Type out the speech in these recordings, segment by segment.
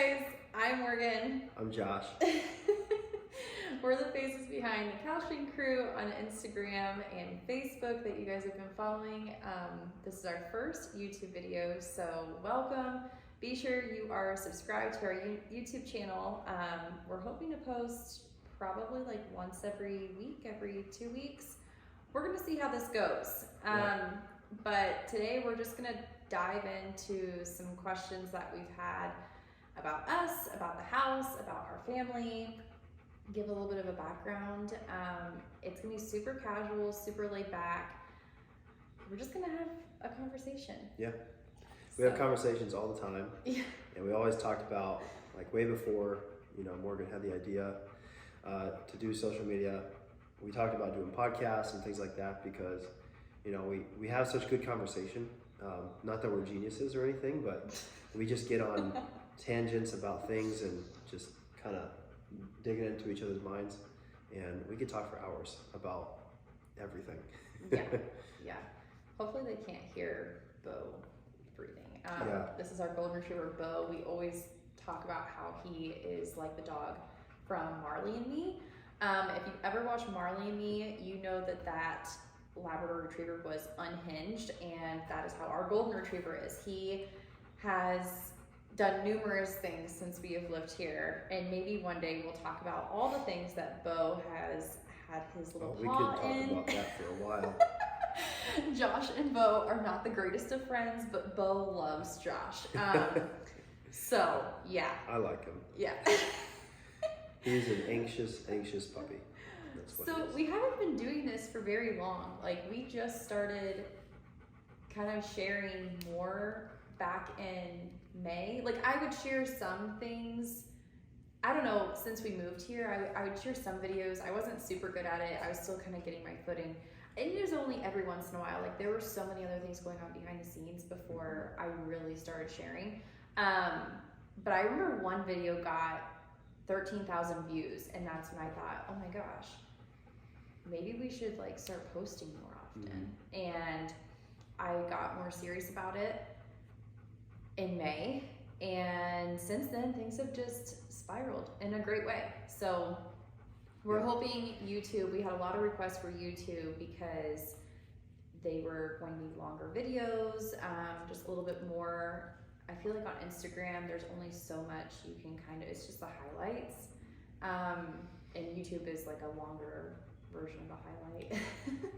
guys, I'm Morgan. I'm Josh. We're the faces behind the Couching Crew on Instagram and Facebook that you guys have been following. This is our first YouTube video, so welcome. Be sure you are subscribed to our YouTube channel. We're hoping to post probably like once every week, every 2 weeks. We're gonna see how this goes. But today we're just gonna dive into some questions that we've had about us, about the house, about our family, give a little bit of a background. It's gonna be super casual, super laid back. We're just gonna have a conversation. Yeah, we have conversations all the time. Yeah. And we always talked about, like way before, Morgan had the idea to do social media. We talked about doing podcasts and things like that because, we have such good conversation. Not that we're geniuses or anything, but we just get on tangents about things and just kind of digging into each other's minds. And we could talk for hours about everything. Yeah. Hopefully they can't hear Bo breathing. Yeah. This is our golden retriever, Bo. We always talk about how he is like the dog from Marley and Me. If you've ever watched Marley and Me, you know that Labrador Retriever was unhinged, and that is how our golden retriever is. He has done numerous things since we have lived here, and maybe one day we'll talk about all the things that Bo has had his little We paw could talk in. about that for a while. Josh and Bo are not the greatest of friends, but Bo loves Josh. So yeah. I like him. Yeah. He's an anxious puppy. That's what So we haven't been doing this for very long. Like, we just started kind of sharing more back in May. Like, I would share some things. I don't know, since we moved here, I would share some videos. I wasn't super good at it. I was still kind of getting my footing. And it was only every once in a while. Like, there were so many other things going on behind the scenes before I really started sharing. But I remember one video got 13,000 views, and that's when I thought, oh my gosh, maybe we should like start posting more often. And I got more serious about it in May, and since then things have just spiraled in a great way. So we're hoping YouTube, we had a lot of requests for YouTube because they were going to be longer videos, just a little bit more. I feel like on Instagram, there's only so much you can it's just the highlights. And YouTube is like a longer version of a highlight.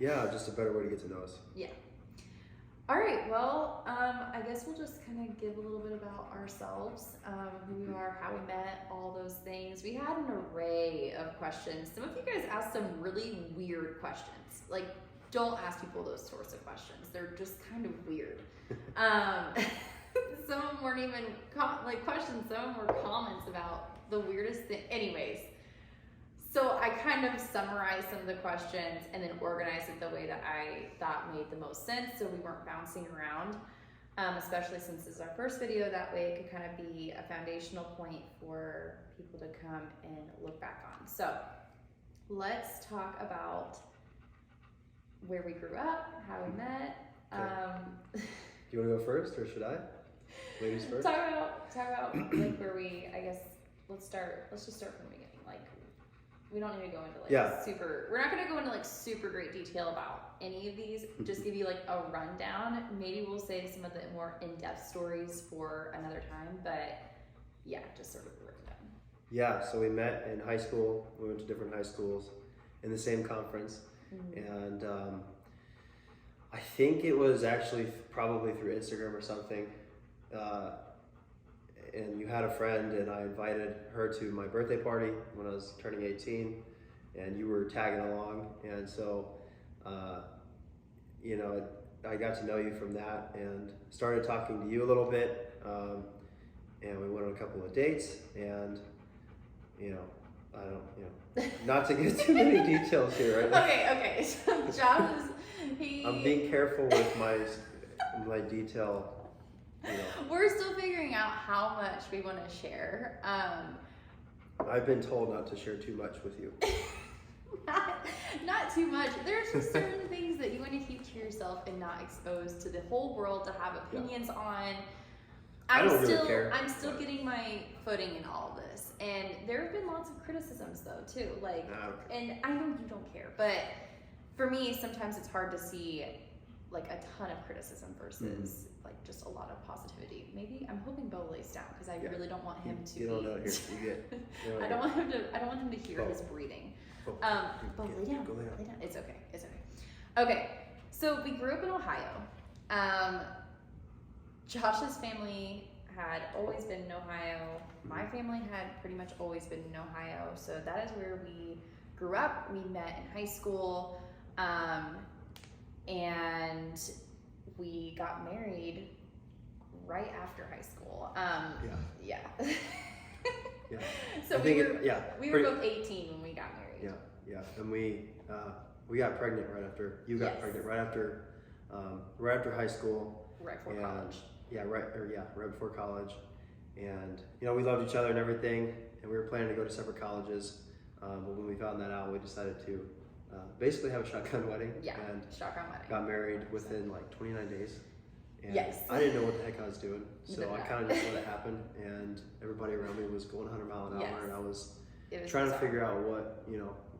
Yeah, just a better way to get to know us. Yeah. All right, well, I guess we'll just kind of give a little bit about ourselves, who we are, how we met, all those things. We had an array of questions. Some of you guys asked some really weird questions. Like, don't ask people those sorts of questions. They're just kind of weird. Some of them weren't even questions, some of them were comments about the weirdest thing. Anyways, so I kind of summarized some of the questions and then organized it the way that I thought made the most sense, so we weren't bouncing around, especially since this is our first video. That way it could kind of be a foundational point for people to come and look back on. So let's talk about where we grew up, how we met. Do you want to go first, or should I? Ladies first? Talk about like where we, I guess, let's just start from the beginning. Like, we don't need to go into we're not going to go into like super great detail about any of these, just give you like a rundown. Maybe we'll save some of the more in-depth stories for another time, but yeah, just sort of a rundown. Yeah, so we met in high school. We went to different high schools in the same conference. And I think it was actually probably through Instagram or something. And you had a friend, and I invited her to my birthday party when I was turning 18, and you were tagging along. And so, I got to know you from that and started talking to you a little bit. And we went on a couple of dates, and, not to get too many details here, right? Okay. So Josh I'm being careful with my detail. We're still figuring out how much we want to share. I've been told not to share too much with you. Not too much. There's just certain things that you want to keep to yourself and not expose to the whole world to have opinions on. I don't really care. I'm still getting my footing in all of this, and there have been lots of criticisms though too. Like, and I know you don't care, but for me, sometimes it's hard to see like a ton of criticism versus like just a lot of positivity. Maybe I'm hoping Bo lays down because I really don't want him to. You don't know here. You get. I don't want him to. I don't want him to hear his breathing. Bo, lay down. Go lay down. Lay down. It's okay. It's okay. Okay. So we grew up in Ohio. Josh's family had always been in Ohio. My family had pretty much always been in Ohio. So that is where we grew up. We met in high school. And we got married right after high school. Yeah. So we were both 18 when we got married. Yeah. And we got pregnant right after you got pregnant right after high school. Right before college. Right before college. And we loved each other and everything, and we were planning to go to separate colleges. But when we found that out, we decided to basically have a shotgun wedding. Yeah, and shotgun wedding. Got married within like 29 days. And yes. I didn't know what the heck I was doing, so I kind of just let it happen. And everybody around me was going 100 miles an hour, and I was trying to figure out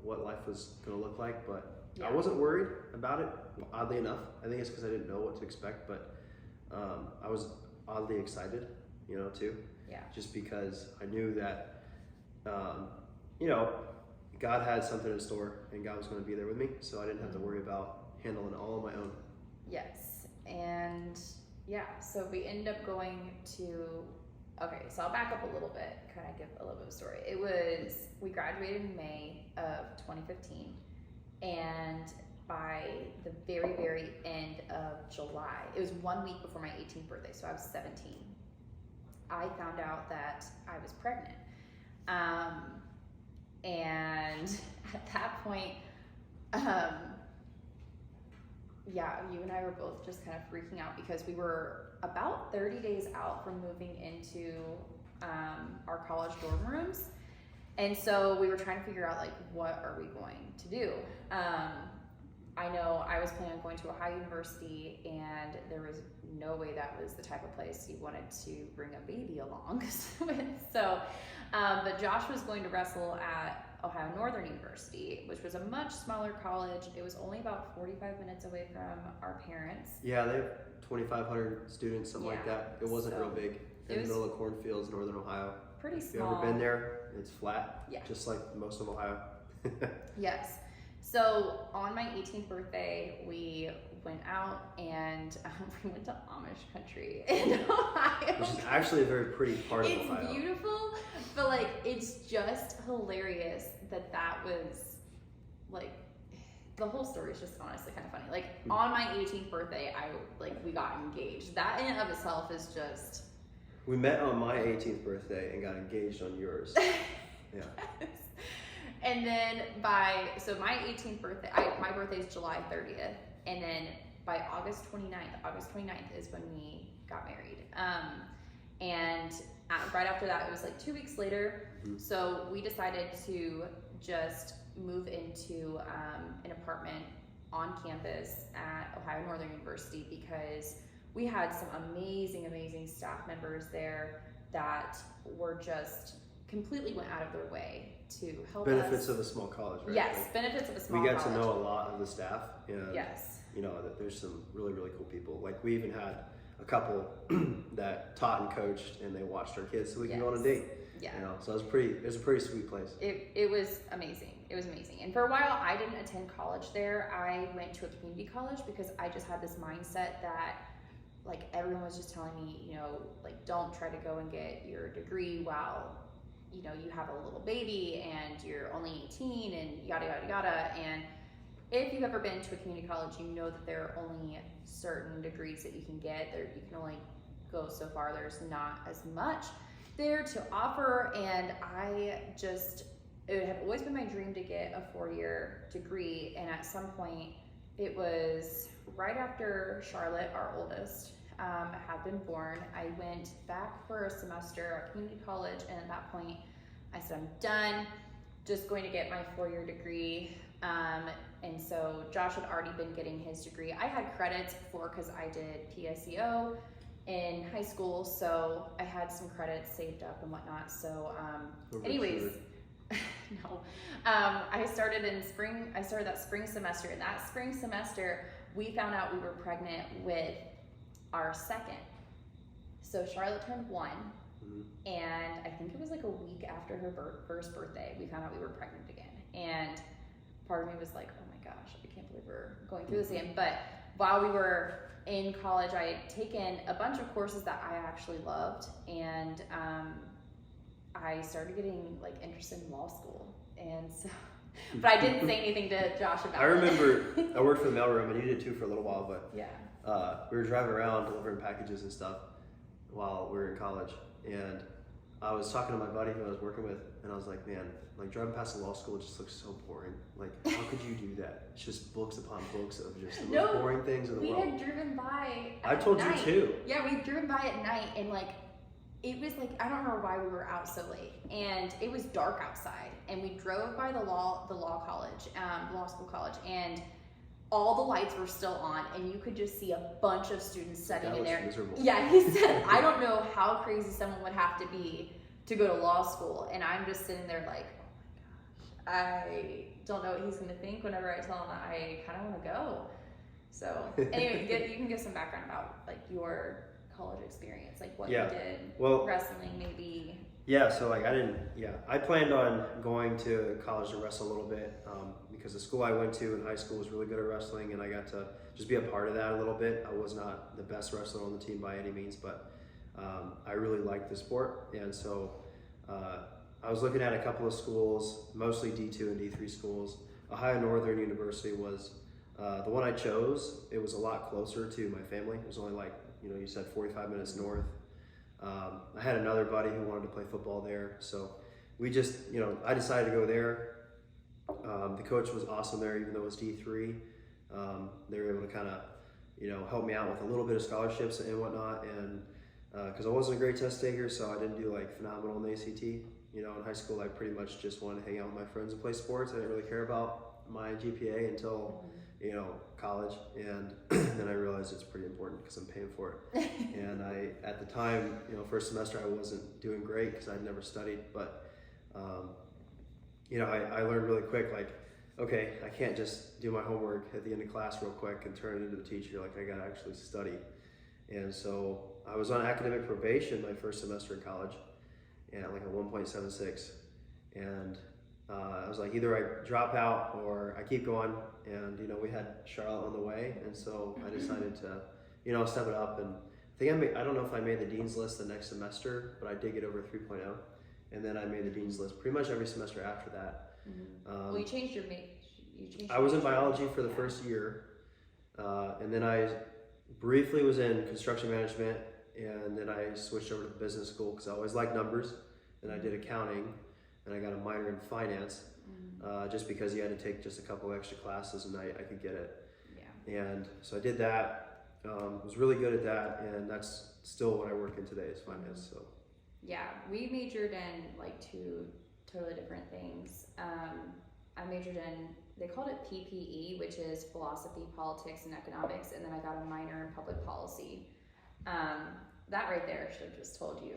what life was going to look like. But I wasn't worried about it. Oddly enough, I think it's because I didn't know what to expect. But I was oddly excited, too. Yeah. Just because I knew that, God had something in store, and God was going to be there with me, so I didn't have to worry about handling it all on my own. Yes, and so we ended up going to, so I'll back up a little bit, kind of give a little bit of a story. We graduated in May of 2015, and by the very, very end of July, it was 1 week before my 18th birthday, so I was 17, I found out that I was pregnant. And at that point, you and I were both just kind of freaking out because we were about 30 days out from moving into our college dorm rooms. And so we were trying to figure out, like, what are we going to do? I know I was planning on going to Ohio University, and there was no way that was the type of place you wanted to bring a baby along with. So, but Josh was going to wrestle at Ohio Northern University, which was a much smaller college. It was only about 45 minutes away from our parents. Yeah, they have 2,500 students, something like that. It wasn't real big. In the middle of cornfields, northern Ohio. Pretty small. If you've ever been there, it's flat, just like most of Ohio. Yes. So on my 18th birthday, we went out and we went to Amish country in Ohio. Which is actually a very pretty part of Ohio. It's beautiful, but like it's just hilarious that was like the whole story is just honestly kind of funny. Like on my 18th birthday, we got engaged. That in and of itself is just. We met on my 18th birthday and got engaged on yours. Yeah. Yes. And then my 18th birthday, my birthday is July 30th. And then by August 29th is when we got married. And right after that, it was like 2 weeks later. Mm-hmm. So we decided to just move into an apartment on campus at Ohio Northern University because we had some amazing, amazing staff members there that were just completely went out of their way to help benefits of a small college, right? Yes, like, benefits of a small college. college. We got to know a lot of the staff. And, yes. That there's some really, really cool people. Like we even had a couple that taught and coached, and they watched our kids so we can go on a date. Yeah. So it was a pretty sweet place. It was amazing. It was amazing. And for a while, I didn't attend college there. I went to a community college because I just had this mindset that like everyone was just telling me, like don't try to go and get your degree while you have a little baby and you're only 18 and yada yada yada. And if you've ever been to a community college, you know that there are only certain degrees that you can get. You can only go so far. There's not as much there to offer. And it had always been my dream to get a 4-year degree. And at some point, it was right after Charlotte, our oldest, had been born. I went back for a semester at community college, and at that point I said I'm done, just going to get my 4-year degree. And so Josh had already been getting his degree. I had credits before because I did PSEO in high school, so I had some credits saved up and whatnot. So, anyways, no, I started that spring semester. And that spring semester, we found out we were pregnant with our second. So Charlotte turned 1, and I think it was like a week after her first birthday, we found out we were pregnant again. And part of me was like, oh my gosh, I can't believe we're going through this again. But while we were in college, I had taken a bunch of courses that I actually loved, and I started getting like interested in law school. And so, but I didn't say anything to Josh about it. I remember I worked for the mailroom, and you did too for a little while, but yeah. We were driving around delivering packages and stuff while we were in college, and I was talking to my buddy who I was working with, and I was like, man, like driving past the law school just looks so boring. Like, how could you do that? It's just books upon books of just the most boring things in the world. We had driven by I told night. you too. Yeah, we've driven by at night, and like, it was like, I don't remember why we were out so late, and it was dark outside, and we drove by the law school college, and all the lights were still on, and you could just see a bunch of students studying in there. Miserable. Yeah, he said, I don't know how crazy someone would have to be to go to law school, and I'm just sitting there like, oh my gosh, I don't know what he's going to think whenever I tell him that I kind of want to go. So anyway, you can give some background about like your college experience, like what you did, wrestling maybe. Yeah, so like I planned on going to college to wrestle a little bit because the school I went to in high school was really good at wrestling, and I got to just be a part of that a little bit. I was not the best wrestler on the team by any means, but I really liked the sport, and so I was looking at a couple of schools, mostly D2 and D3 schools. Ohio Northern University was the one I chose. It was a lot closer to my family. It was only like, you said 45 minutes north. I had another buddy who wanted to play football there, so we just, I decided to go there. The coach was awesome there, even though it was D3. They were able to kind of, help me out with a little bit of scholarships and whatnot, and because I wasn't a great test taker, so I didn't do like phenomenal in the ACT. In high school, I pretty much just wanted to hang out with my friends and play sports. I didn't really care about my GPA until, college, and then I realized it's pretty important because I'm paying for it. And at the time, first semester, I wasn't doing great because I'd never studied, but I learned really quick, like, okay, I can't just do my homework at the end of class real quick and turn it into the teacher. Like, I gotta actually study. And so I was on academic probation my first semester in college, and like a 1.76, and I was like, either I drop out or I keep going. And we had Charlotte on the way, and so I decided to step it up. And I don't know if I made the dean's list the next semester, but I did get over 3.0, and then I made the dean's list pretty much every semester after that. Well, you changed your major. I was in biology for the first year, and then I briefly was in construction management, and then I switched over to business school because I always liked numbers. Then I did accounting, and I got a minor in finance, just because you had to take just a couple extra classes and I could get it. Yeah. And so I did that, was really good at that, and that's still what I work in today is finance. So. Yeah, we majored in like 2 totally different things. I majored in, they called it PPE, which is philosophy, politics, and economics, and then I got a minor in public policy. That right there should have just told you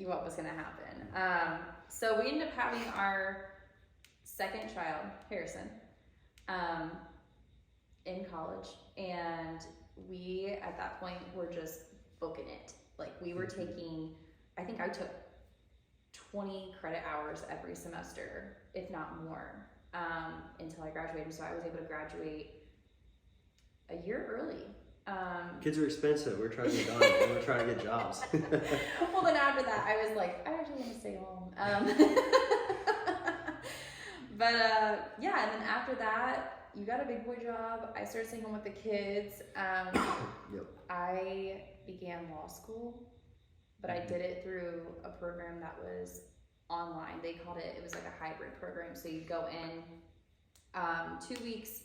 what was going to happen. So we ended up having our second child, Harrison, in college, and we at that point were just booking it. Like, we were taking, I think I took 20 credit hours every semester, if not more, until I graduated. So I was able to graduate a year early. Kids are expensive. We're trying to get done. And we're trying to get jobs. Well, then after that, I was like, I actually want to stay home. But yeah, and then after that, you got a big boy job. I started staying home with the kids. Yep. I began law school, but I did it through a program that was online. They called it was like a hybrid program. So you go in 2 weeks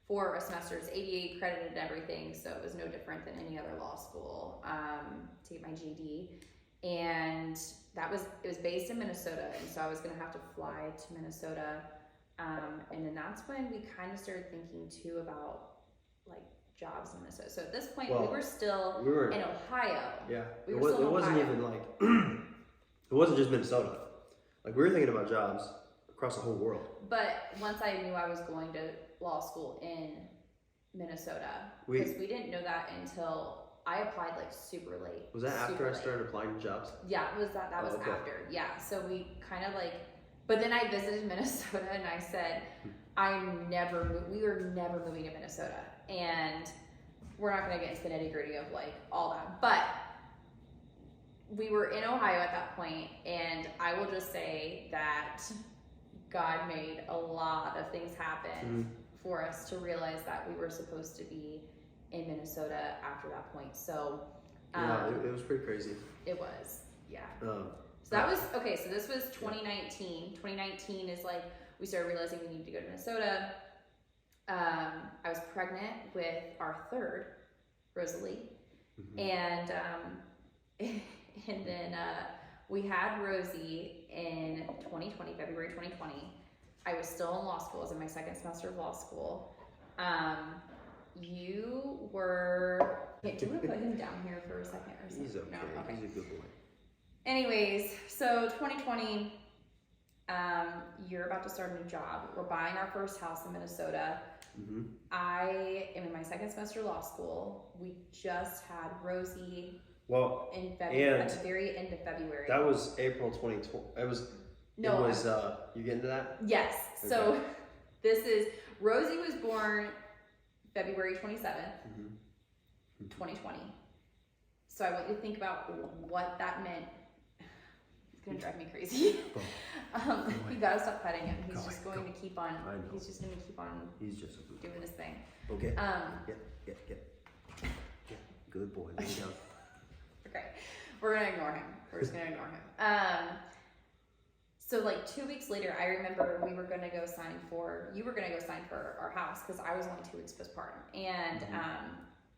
for a semester. It's 88 credited and everything, so it was no different than any other law school to get my GED. And it was based in Minnesota, and so I was gonna have to fly to Minnesota. And then that's when we kind of started thinking too about like jobs in Minnesota. So at this point, Well, we were still we were in Ohio. Yeah, We it, were still in it wasn't Ohio. even like it wasn't just Minnesota. Like we were thinking about jobs across the whole world. But once I knew I was going to law school in Minnesota, because we didn't know that until I applied like super late. Was that after I late. started applying to jobs? Yeah, it was that. That was okay. after. Yeah, so we kind of like. But then I visited Minnesota and I said, we were never moving to Minnesota, and we're not going to get into the nitty gritty of like all that, but we were in Ohio at that point, and I will just say that God made a lot of things happen for us to realize that we were supposed to be in Minnesota after that point. So yeah, it was pretty crazy. It was, yeah. So that was okay. So this was 2019. 2019 is like we started realizing we needed to go to Minnesota. I was pregnant with our third, Rosalie, and and then we had Rosie in 2020, February 2020. I was still in law school. I was in my second semester of law school. You were. Do you want to put him down here for a second or something? He's okay. No? Okay. He's a good boy. Anyways, so 2020, you're about to start a new job. We're buying our first house in Minnesota. I am in my second semester of law school. We just had Rosie in February, at the very end of February. That was April 2020. It was. You get into that? Yes. Okay. So this is Rosie was born February 27th, 2020. So I want you to think about what that meant. It's gonna drive me crazy. You gotta stop petting him. He's just going to keep on. He's just gonna keep on. He's just a good doing his thing. Okay. Get. Good boy. Lay down. Okay. We're gonna ignore him. We're just gonna ignore him. So like 2 weeks later, I remember you were gonna go sign for our house because I was only 2 weeks postpartum. And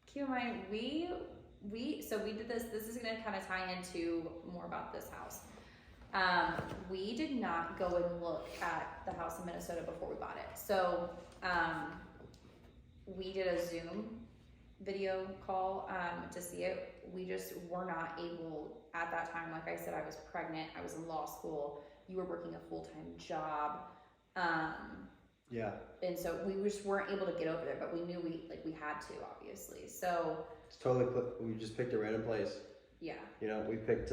keep in mind, we did this. This is gonna kind of tie into more about this house. We did not go and look at the house in Minnesota before we bought it. So we did a Zoom video call to see it. We just were not able at that time. Like I said, I was pregnant. I was in law school. You were working a full-time job. And so we just weren't able to get over there, but we knew we had to, obviously. So it's totally. We just picked a random place. Yeah. You know, we picked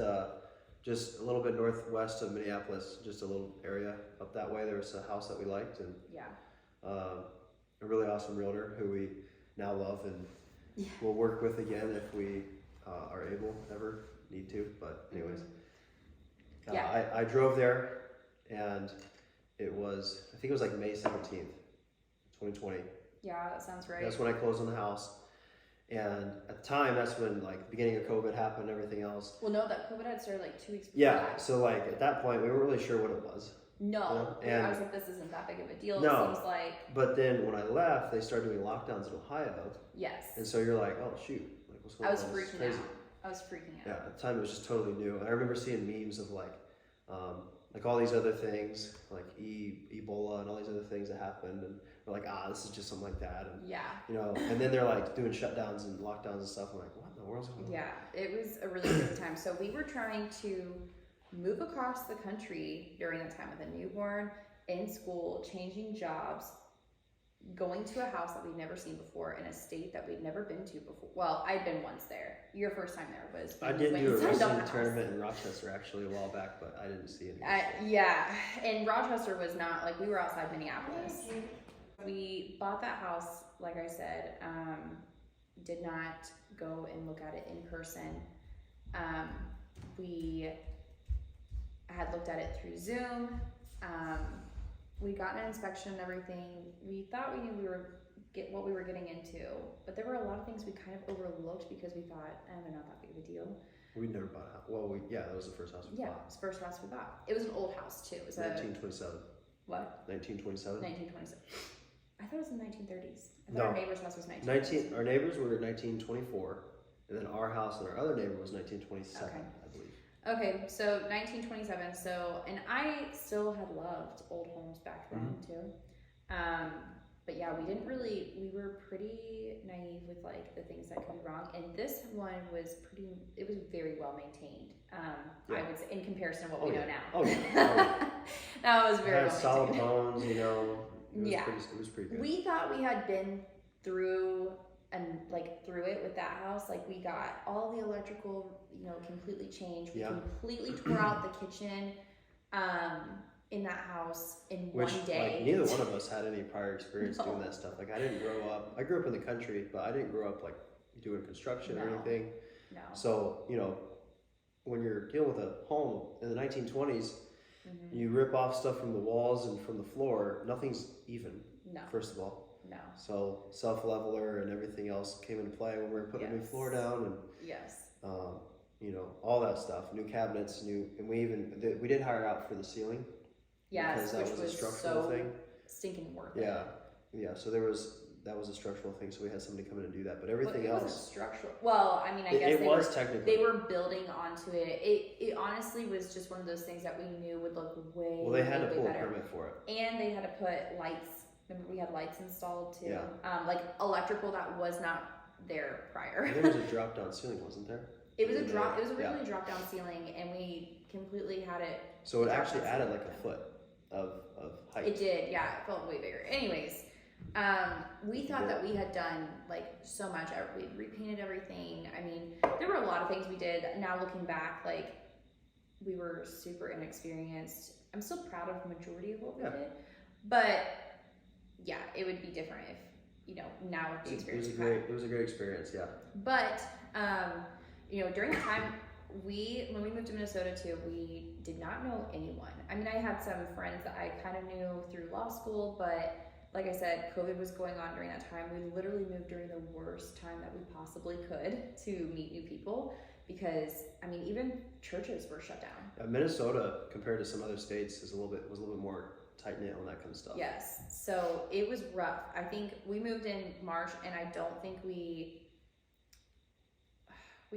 just a little bit northwest of Minneapolis, just a little area up that way. There was a house that we liked, and a really awesome realtor who we now love and will work with again if we are able, ever need to. But anyways, I drove there, and it was, I think it was like May 17th, 2020. Yeah, that sounds right. That's when I closed on the house. And at the time, that's when like the beginning of COVID happened and everything else. Well, no, that COVID had started like 2 weeks before. Yeah, so like at that point, we weren't really sure what it was. No, you know? And I was like, this isn't that big of a deal. No, it seems like. But then when I left, they started doing lockdowns in Ohio. Yes. And so you're like, oh shoot, like what's going on? I was freaking out. I was freaking out. Yeah, at the time it was just totally new. And I remember seeing memes of like all these other things, like Ebola and all these other things that happened, and we're like, this is just something like that. And you know, and then they're like doing shutdowns and lockdowns and stuff. I'm like, what in the world's going on? Yeah, it was a really good time. So we were trying to move across the country during that time with a newborn, in school, changing jobs, going to a house that we'd never seen before in a state that we'd never been to before. Well, I'd been once there. Your first time there was. I did do a wrestling tournament in Rochester actually a while back, but I didn't see it. Yeah, and Rochester was not like, we were outside Minneapolis. We bought that house, like I said, did not go and look at it in person. We had looked at it through Zoom. We got an inspection and everything. We thought we knew what we were getting into, but there were a lot of things we kind of overlooked because we thought, they're not that big of a deal. We never bought a house. Well, that was the first house we bought. Yeah, it was the first house we bought. It was an old house too. It was 1927. What? 1927. 1927. I thought it was in the 1930s. I thought No. our neighbor's house was 1930s. Our neighbors were 1924, and then our house and our other neighbor was 1927, I believe. Okay, so 1927. So, and I still had loved old homes back then too. but yeah, we were pretty naive with like the things that could be wrong. And this one was it was very well maintained. I would say in comparison to what we know now. Oh yeah. That was It very had well solid maintained. bones, you know. Yeah. It was pretty good. We thought we had been through through it with that house. Like we got all the electrical, completely changed. We completely tore out the kitchen in that house in one day. Like, neither one of us had any prior experience doing that stuff. Like I grew up in the country, but I didn't grow up like doing construction or anything. No. So, when you're dealing with a home in the 1920s, you rip off stuff from the walls and from the floor, nothing's even. No. First of all. No. So self-leveler and everything else came into play when we were putting a new floor down, and all that stuff, new cabinets, and we did hire out for the ceiling. Yes, because that which was a structural thing. Stinking worth it. Yeah. So that was a structural thing. So we had somebody come in and do that, but everything it else wasn't structural. Well, I mean, I guess it was technically. They were building onto it. It honestly was just one of those things that we knew would look way. Well, they had to pull better. a permit for it, and they had to put lights. Remember, we had lights installed too. Yeah. Like electrical that was not there prior. And there was a drop down ceiling, wasn't there? It was originally a drop down ceiling, and we completely had it. So it actually added like a foot of height. It did, yeah. It felt way bigger. Anyways, we thought that we had done like so much. We repainted everything. I mean, there were a lot of things we did. Now looking back, like we were super inexperienced. I'm still proud of the majority of what we did, but yeah, it would be different if now with the experience. It was a great experience, yeah. But during the time when we moved to Minnesota too, we did not know anyone. I mean, I had some friends that I kind of knew through law school, but like I said, COVID was going on during that time. We literally moved during the worst time that we possibly could to meet new people because, I mean, even churches were shut down. Minnesota, compared to some other states, was a little bit more tight-knit on that kind of stuff. Yes, so it was rough. I think we moved in March, and I don't think we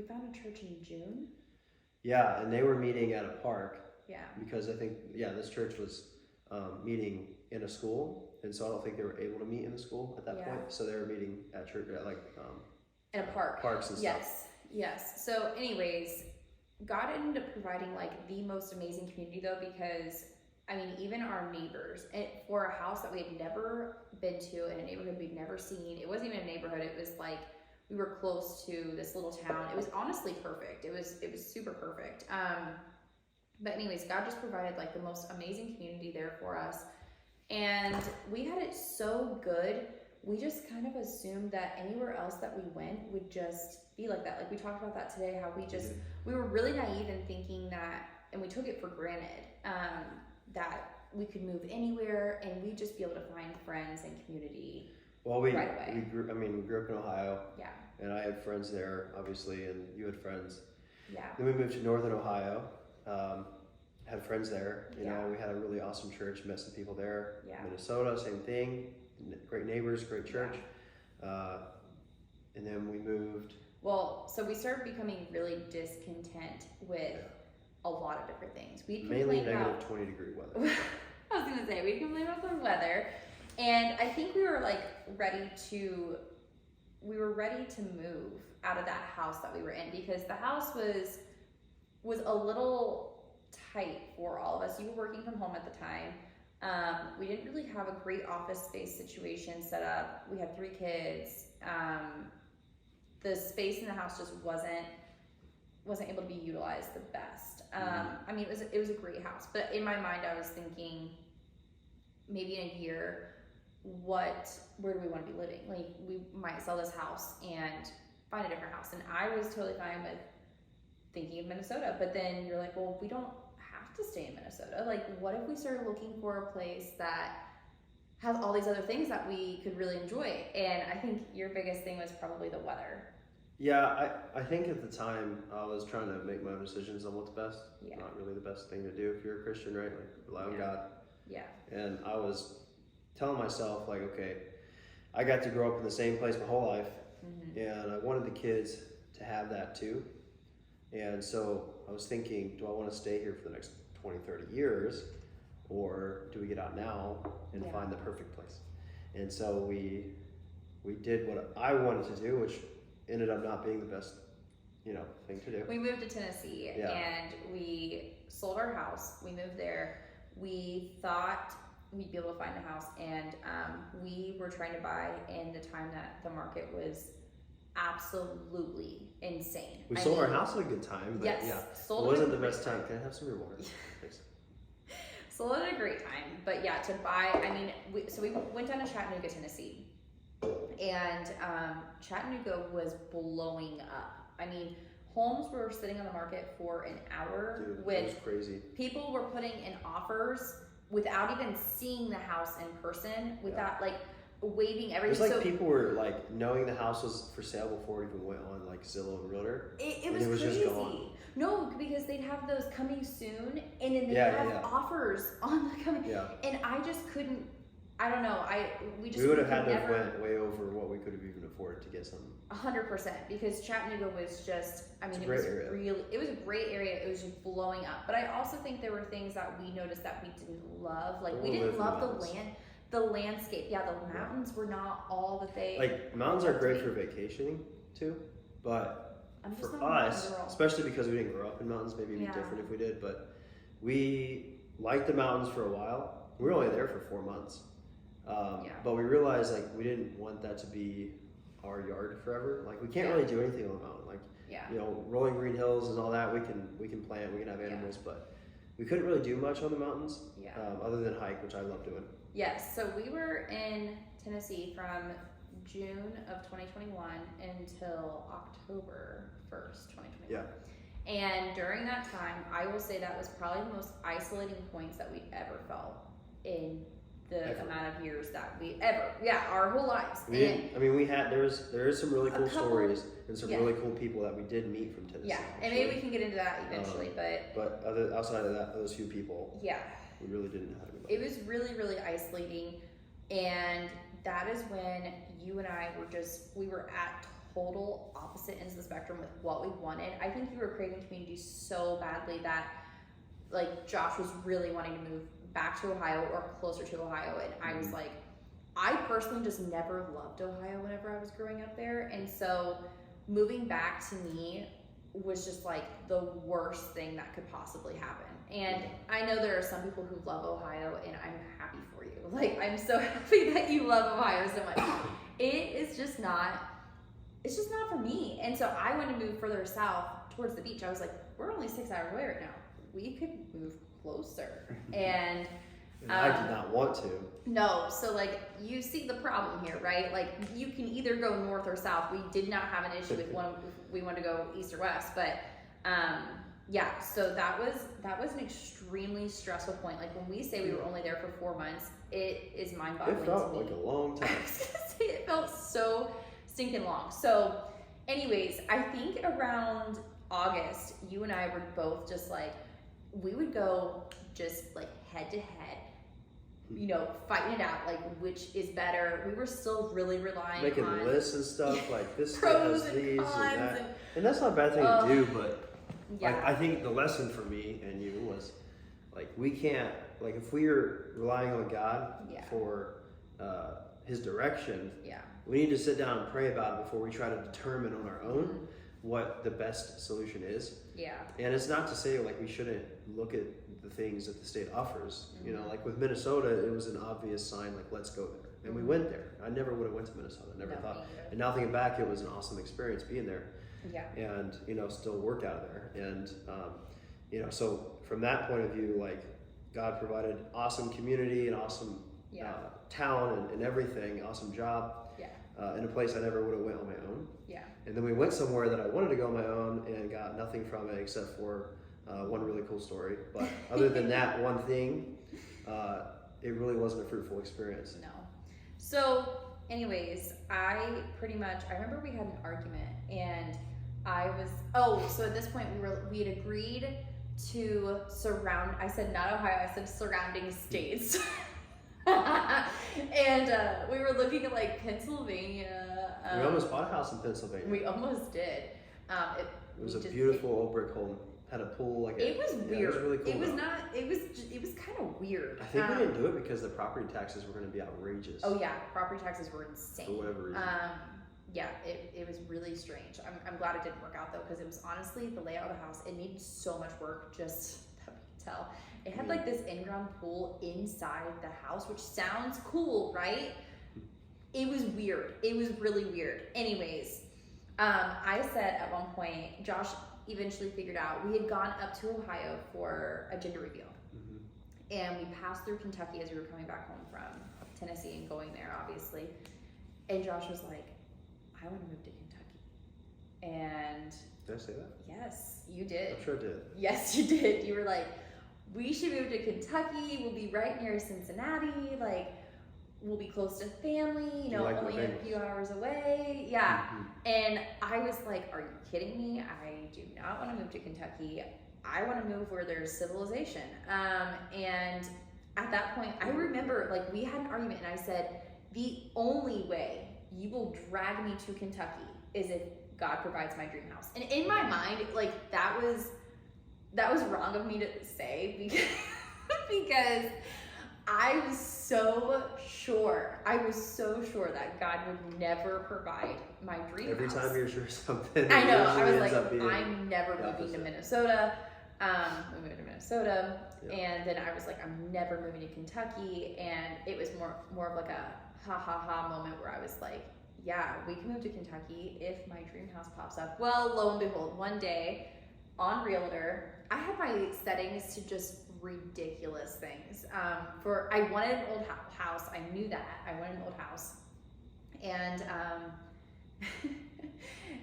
found a church in June. Yeah, and they were meeting at a park. Yeah. Because I think, this church was meeting in a school, and so I don't think they were able to meet in the school at that point. So they were meeting at church, in a park. Parks and stuff. Yes. So, anyways, God ended up providing like the most amazing community though, because I mean, even our neighbors, for a house that we had never been to in a neighborhood we'd never seen. It wasn't even a neighborhood. It was like we were close to this little town. It was honestly perfect. It was super perfect. But anyways, God just provided like the most amazing community there for us. And we had it so good. We just kind of assumed that anywhere else that we went would just be like that. Like we talked about that today, how we were really naive in thinking that, and we took it for granted, that we could move anywhere and we'd just be able to find friends and community. Well, right away. we grew up in Ohio. Yeah. And I had friends there, obviously, and you had friends. Yeah. Then we moved to Northern Ohio. Had friends there. You know, we had a really awesome church, met some people there. Yeah. Minnesota, same thing. Great neighbors, great church. And then we moved. Well, so we started becoming really discontent with a lot of different things. Mainly negative 20-degree weather. I was gonna say, we'd complain about the weather. And I think we were like ready to move out of that house that we were in, because the house was a little tight for all of us. You were working from home at the time. We didn't really have a great office space situation set up. We had 3 kids. The space in the house just wasn't able to be utilized the best. I mean, it was a great house, but in my mind, I was thinking maybe in a year, where do we want to be living? Like, we might sell this house and find a different house. And I was totally fine with thinking of Minnesota, but then you're like, well, we don't have to stay in Minnesota. Like, what if we started looking for a place that has all these other things that we could really enjoy? And I think your biggest thing was probably the weather. Yeah, I think at the time I was trying to make my own decisions on what's best. Yeah. Not really the best thing to do if you're a Christian, right? Like, rely on God. Yeah. And I was telling myself, like, okay, I got to grow up in the same place my whole life, and I wanted the kids to have that too. And so I was thinking, do I want to stay here for the next 20, 30 years, or do we get out now and find the perfect place? And so we did what I wanted to do, which ended up not being the best, thing to do. We moved to Tennessee and we sold our house. We moved there. We thought we'd be able to find a house, and we were trying to buy in the time that the market was absolutely insane. We sold our house at a good time, but it wasn't the best time. Can I have some of your water? Thanks. Sold at a great time, but to buy, we went down to Chattanooga, Tennessee, and Chattanooga was blowing up. Homes were sitting on the market for an hour. Dude, with it was crazy. People were putting in offers without even seeing the house in person, without waiving everything. It was people were knowing the house was for sale before it even went on Zillow and Realtor. It was crazy. Just gone. No, because they'd have those coming soon, and then they'd have offers on the coming. Yeah. And I just couldn't. I don't know. We would have had to have went way over what we could have even afforded to get some. 100%, because Chattanooga was just. It was It was a great area. It was just blowing up. But I also think there were things that we noticed that we didn't love. We didn't love the land. The landscape, the mountains were not all that they. Mountains are great for vacationing too, but for us, especially because we didn't grow up in mountains, maybe it'd be different if we did. But we liked the mountains for a while. We were only there for 4 months, but we realized we didn't want that to be our yard forever. We can't really do anything on the mountain. Rolling green hills and all that. We can plant, we can have animals, but we couldn't really do much on the mountains. Other than hike, which I love doing. Yes, so we were in Tennessee from June of 2021 until October 1st, 2021. Yeah. And during that time, I will say that was probably the most isolating points that we've ever felt in the amount of years that our whole lives. There is some really cool stories and some really cool people that we did meet from Tennessee. Yeah, and maybe we can get into that eventually, but outside of that, those few people, we really didn't have anybody. It was really, really isolating, and that is when you and I we were at total opposite ends of the spectrum with what we wanted. I think you were craving community so badly that Josh was really wanting to move back to Ohio or closer to Ohio, and I was I personally just never loved Ohio whenever I was growing up there, and so moving back to me was just the worst thing that could possibly happen. And I know there are some people who love Ohio, and I'm happy for you. I'm so happy that you love Ohio so much. It's just not for me. And so I wanted to move further south towards the beach. I was we're only 6 hours away right now. We could move closer. And I did not want to. No, so you see the problem here, right? You can either go north or south. We did not have an issue with we wanted to go east or west, but so that was an extremely stressful point. When we say we were only there for 4 months, it is mind-boggling. It felt to me. like a long time. I was gonna say it felt so stinking long. So, anyways, I think around August, you and I were both just we would go just head to head, fighting it out, which is better. We were still really relying making on lists and stuff this pros has and these cons and that. And that's not a bad thing to do, but yeah. I think the lesson for me and you was we can't if we are relying on God for His direction, we need to sit down and pray about it before we try to determine on our own what the best solution is. Yeah. And it's not to say we shouldn't look at the things that the state offers. With Minnesota, it was an obvious sign let's go there, and we went there. I never would have went to Minnesota. Never thought. And now thinking back, it was an awesome experience being there. Yeah. And still work out of there. And so from that point of view, God provided awesome community and awesome town and everything, awesome job. In a place I never would have went on my own. Yeah. And then we went somewhere that I wanted to go on my own and got nothing from it except for one really cool story. But other than that one thing, it really wasn't a fruitful experience. No. So, anyways, I remember we had an argument, and so at this point we had agreed to I said not Ohio, I said surrounding states. And we were looking at Pennsylvania. We almost bought a house in Pennsylvania. We almost did. It was a beautiful old brick home had a pool. Like it was weird. It was really cool. It was not. It was kind of weird. I think we didn't do it because the property taxes were going to be outrageous. Oh yeah, property taxes were insane. For whatever reason. Yeah, it was really strange. I'm glad it didn't work out though, because it was honestly the layout of the house. It needed so much work. Just that we can tell. It had like this in-ground pool inside the house, which sounds cool, right? It was weird. It was really weird. Anyways, I said at one point, Josh eventually figured out we had gone up to Ohio for a gender reveal, and we passed through Kentucky as we were coming back home from Tennessee and going there, obviously. And Josh was like, I want to move to Kentucky. And did I say that? yes, you did. I'm sure I did. Yes, you did. You were like, we should move to Kentucky. We'll be right near Cincinnati. Like, we'll be close to family, you know, like only a few hours away. Yeah. And I was like, are you kidding me? I do not want to move to Kentucky. I want to move where there's civilization. And at that point, I remember like we had an argument and I said, the only way you will drag me to Kentucky is if God provides my dream house. And in my mind, like that was wrong of me to say because I was so sure that God would never provide my dream Every house. time you're sure something. I know. I was like, I'm I'm never moving to Minnesota. We moved to Minnesota, and then I was like, I'm never moving to Kentucky. And it was more of like a ha ha ha moment where I was like, yeah, we can move to Kentucky if my dream house pops up. Well, lo and behold, one day on Realtor, I had my settings to just ridiculous things. I wanted an old house. I knew that. I wanted an old house. And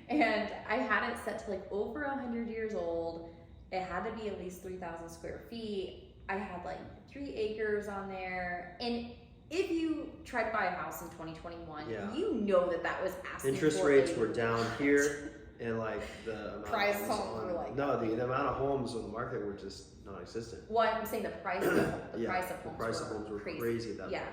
and I had it set to like over 100 years old. It had to be at least 3,000 square feet. I had like 3 acres on there. And if you try to buy a house in 2021, you know that was asking interest for rates were down here. And like the amount price of homes were like the amount of homes on the market were just non-existent. Well, I'm saying the price of homes were crazy at that point.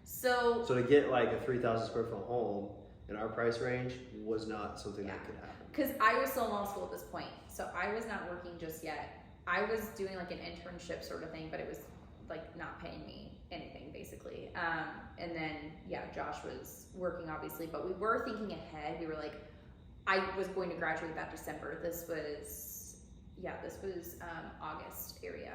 So to get like a 3,000 square foot home in our price range was not something that could happen. Because I was still in law school at this point, so I was not working just yet. I was doing like an internship sort of thing, but it was like not paying me anything basically. And then Josh was working obviously, but we were thinking ahead. We were like, I was going to graduate that December. This was August area.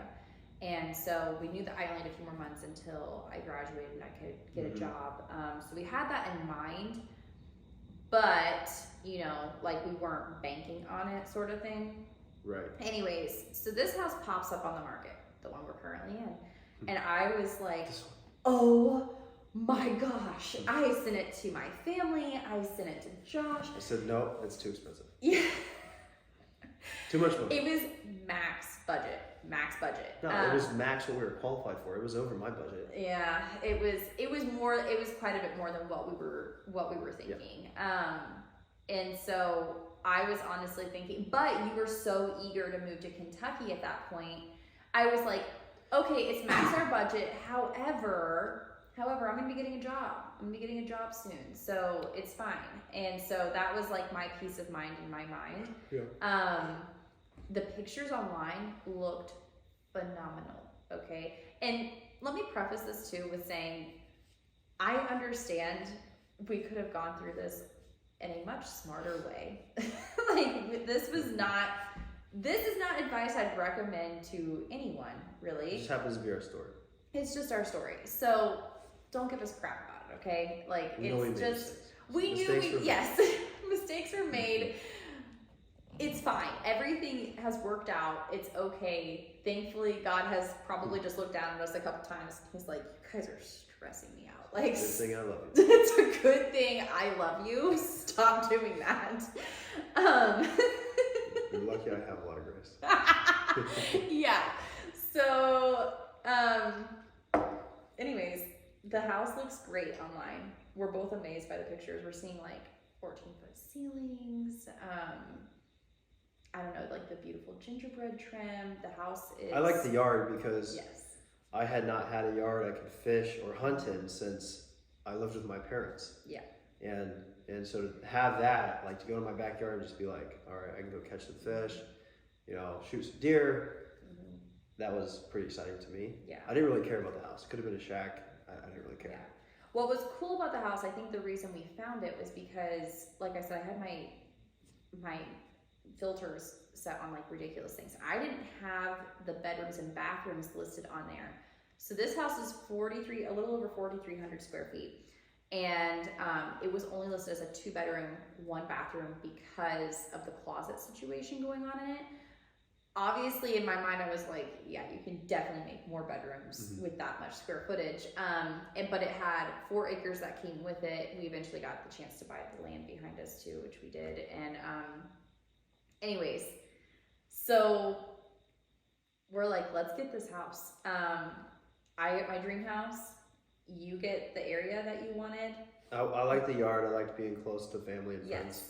And so we knew that I only had a few more months until I graduated and I could get a job. So we had that in mind, but you know, like we weren't banking on it sort of thing. Right. Anyways, so this house pops up on the market, the one we're currently in. And I was like, oh my gosh, I sent it to my family. I sent it to Josh. I said, no, it's too expensive. Yeah. Too much money. It was max budget. No, it was max what we were qualified for. It was over my budget. Yeah, it was quite a bit more than what we were thinking. Yeah. And so I was honestly thinking, but you were so eager to move to Kentucky at that point. I was like, okay, it's max our budget. However, I'm gonna be getting a job. I'm gonna be getting a job soon, so it's fine. And so that was like my peace of mind in my mind. Yeah. The pictures online looked phenomenal. Okay, and let me preface this too with saying, I understand we could have gone through this in a much smarter way. Like this is not advice I'd recommend to anyone, really. It just happens to be our story. It's just our story. So don't give us crap about it, okay? Like it's just mistakes were made. It's fine. Everything has worked out. It's okay. Thankfully, God has probably just looked down at us a couple times. He's like, you guys are stressing me out. Like, good thing I love you. It's a good thing I love you. Stop doing that. You're lucky I have a lot of grace. Yeah. So, anyways, the house looks great online. We're both amazed by the pictures. We're seeing like 14-foot ceilings. I don't know, like the beautiful gingerbread trim. The house is... I like the yard because I had not had a yard I could fish or hunt in since I lived with my parents. Yeah. And so to have that, like to go to my backyard and just be like, all right, I can go catch the fish shoot some deer. That was pretty exciting to me. Yeah. I didn't really care about the house. Could have been a shack. I didn't really care. Yeah. What was cool about the house, I think the reason we found it was because, like I said, I had my filters set on like ridiculous things. I didn't have the bedrooms and bathrooms listed on there. So this house is a little over 4,300 square feet. And it was only listed as a 2-bedroom, 1-bathroom because of the closet situation going on in it. Obviously, in my mind, I was like, yeah, you can definitely make more bedrooms with that much square footage. But it had 4 acres that came with it. We eventually got the chance to buy the land behind us too, which we did. And anyways, so we're like, let's get this house. I get my dream house. You get the area that you wanted. I like the yard. I liked being close to family and friends. Yes.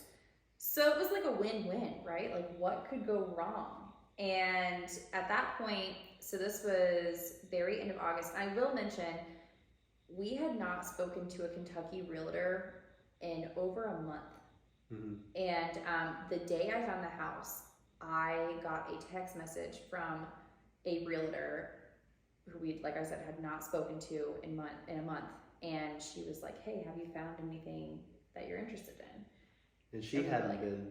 So it was like a win-win, right? Like, what could go wrong? And at that point, so this was very end of August. I will mention, we had not spoken to a Kentucky realtor in over a month. And the day I found the house, I got a text message from a realtor who we, like I said, had not spoken to in a month. And she was like, hey, have you found anything that you're interested in? And she hadn't been,